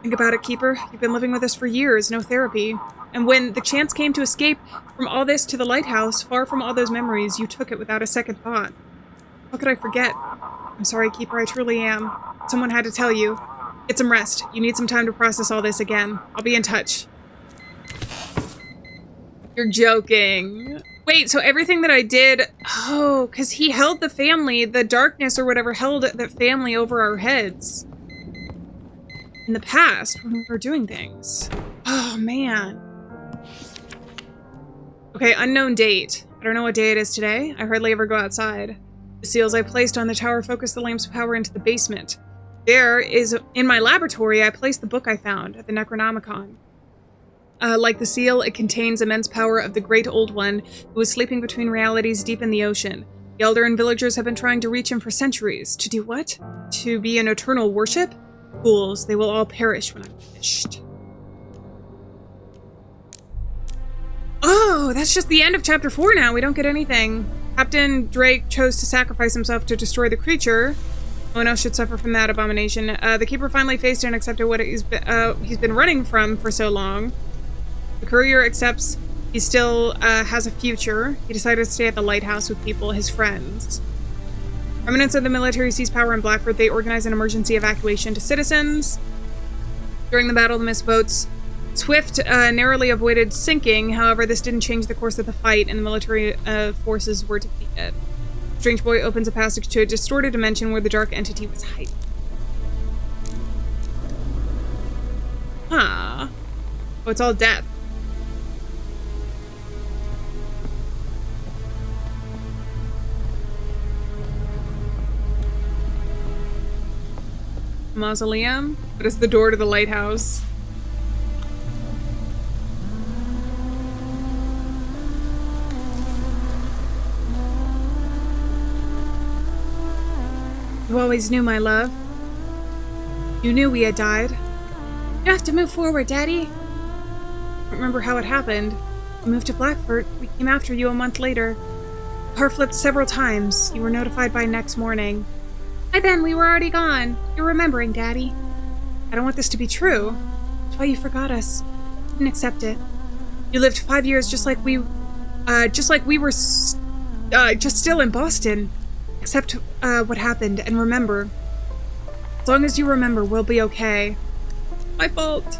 Think about it, Keeper. You've been living with us for years, no therapy. And when the chance came to escape from all this to the lighthouse, far from all those memories, you took it without a second thought. How could I forget? I'm sorry, Keeper, I truly am. Someone had to tell you. Get some rest. You need some time to process all this again. I'll be in touch. You're joking. Wait, so everything that I did... Oh, because he held the family, the darkness or whatever held the family over our heads. In the past, when we were doing things. Oh, man. Okay, unknown date. I don't know what day it is today. I hardly ever go outside. The seals I placed on the tower focused the lamp's power into the basement. There is, in my laboratory, I placed the book I found at the Necronomicon. Like the seal, it contains immense power of the Great Old One, who is sleeping between realities deep in the ocean. The Elder and villagers have been trying to reach him for centuries. To do what? To be an eternal worship? Fools, they will all perish when I'm finished. Oh, that's just the end of chapter 4 now. We don't get anything. Captain Drake chose to sacrifice himself to destroy the creature. No one else should suffer from that abomination. The Keeper finally faced and accepted what he's been running from for so long. The courier accepts he still has a future. He decided to stay at the lighthouse with people, his friends. Remnants of the military seized power in Blackford. They organized an emergency evacuation to citizens. During the battle, the missed boats Swift narrowly avoided sinking. However, this didn't change the course of the fight, and the military forces were defeated. Strange boy opens a passage to a distorted dimension where the dark entity was hiding. Huh. Oh, it's all death. Mausoleum? But it's the door to the lighthouse. You always knew, my love. You knew we had died. You have to move forward, Daddy. I don't remember how it happened. We moved to Blackford. We came after you a month later. The car flipped several times. You were notified by next morning. By then, we were already gone. You're remembering, Daddy. I don't want this to be true. That's why you forgot us. Didn't accept it. You lived 5 years just like we were just still in Boston. Accept what happened and remember. As long as you remember, we'll be okay. My fault.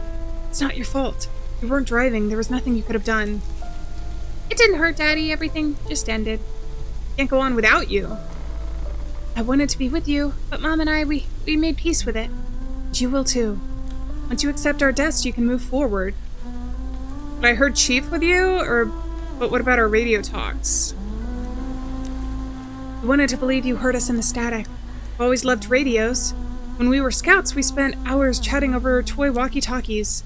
It's not your fault. You weren't driving. There was nothing you could have done. It didn't hurt, Daddy. Everything just ended. Can't go on without you. I wanted to be with you, but Mom and I, we made peace with it. And you will too. Once you accept our deaths, you can move forward. But I heard Chief with you, but what about our radio talks? We wanted to believe you heard us in the static. We've always loved radios. When we were scouts, we spent hours chatting over toy walkie-talkies.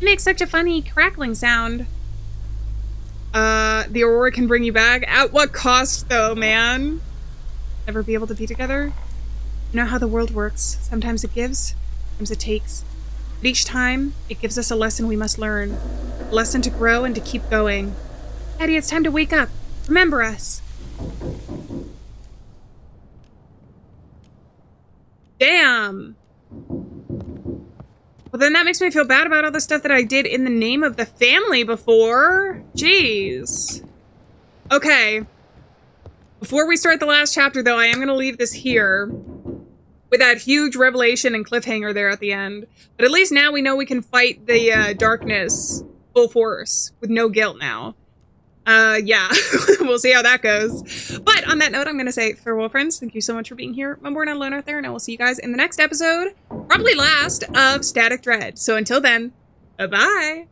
It makes such a funny crackling sound. The Aurora can bring you back. At what cost, though, man? Never be able to be together? You know how the world works. Sometimes it gives, sometimes it takes. But each time, it gives us a lesson we must learn. A lesson to grow and to keep going. Daddy, it's time to wake up. Remember us. Damn. Well, then that makes me feel bad about all the stuff that I did in the name of the family before. Jeez. Okay. Before we start the last chapter, though, I am going to leave this here with that huge revelation and cliffhanger there at the end. But at least now we know we can fight the darkness full force with no guilt now. Yeah, we'll see how that goes. But on that note, I'm going to say farewell, friends. Thank you so much for being here. I'm born alone out there, and I will see you guys in the next episode, probably last, of Static Dread. So until then, bye-bye.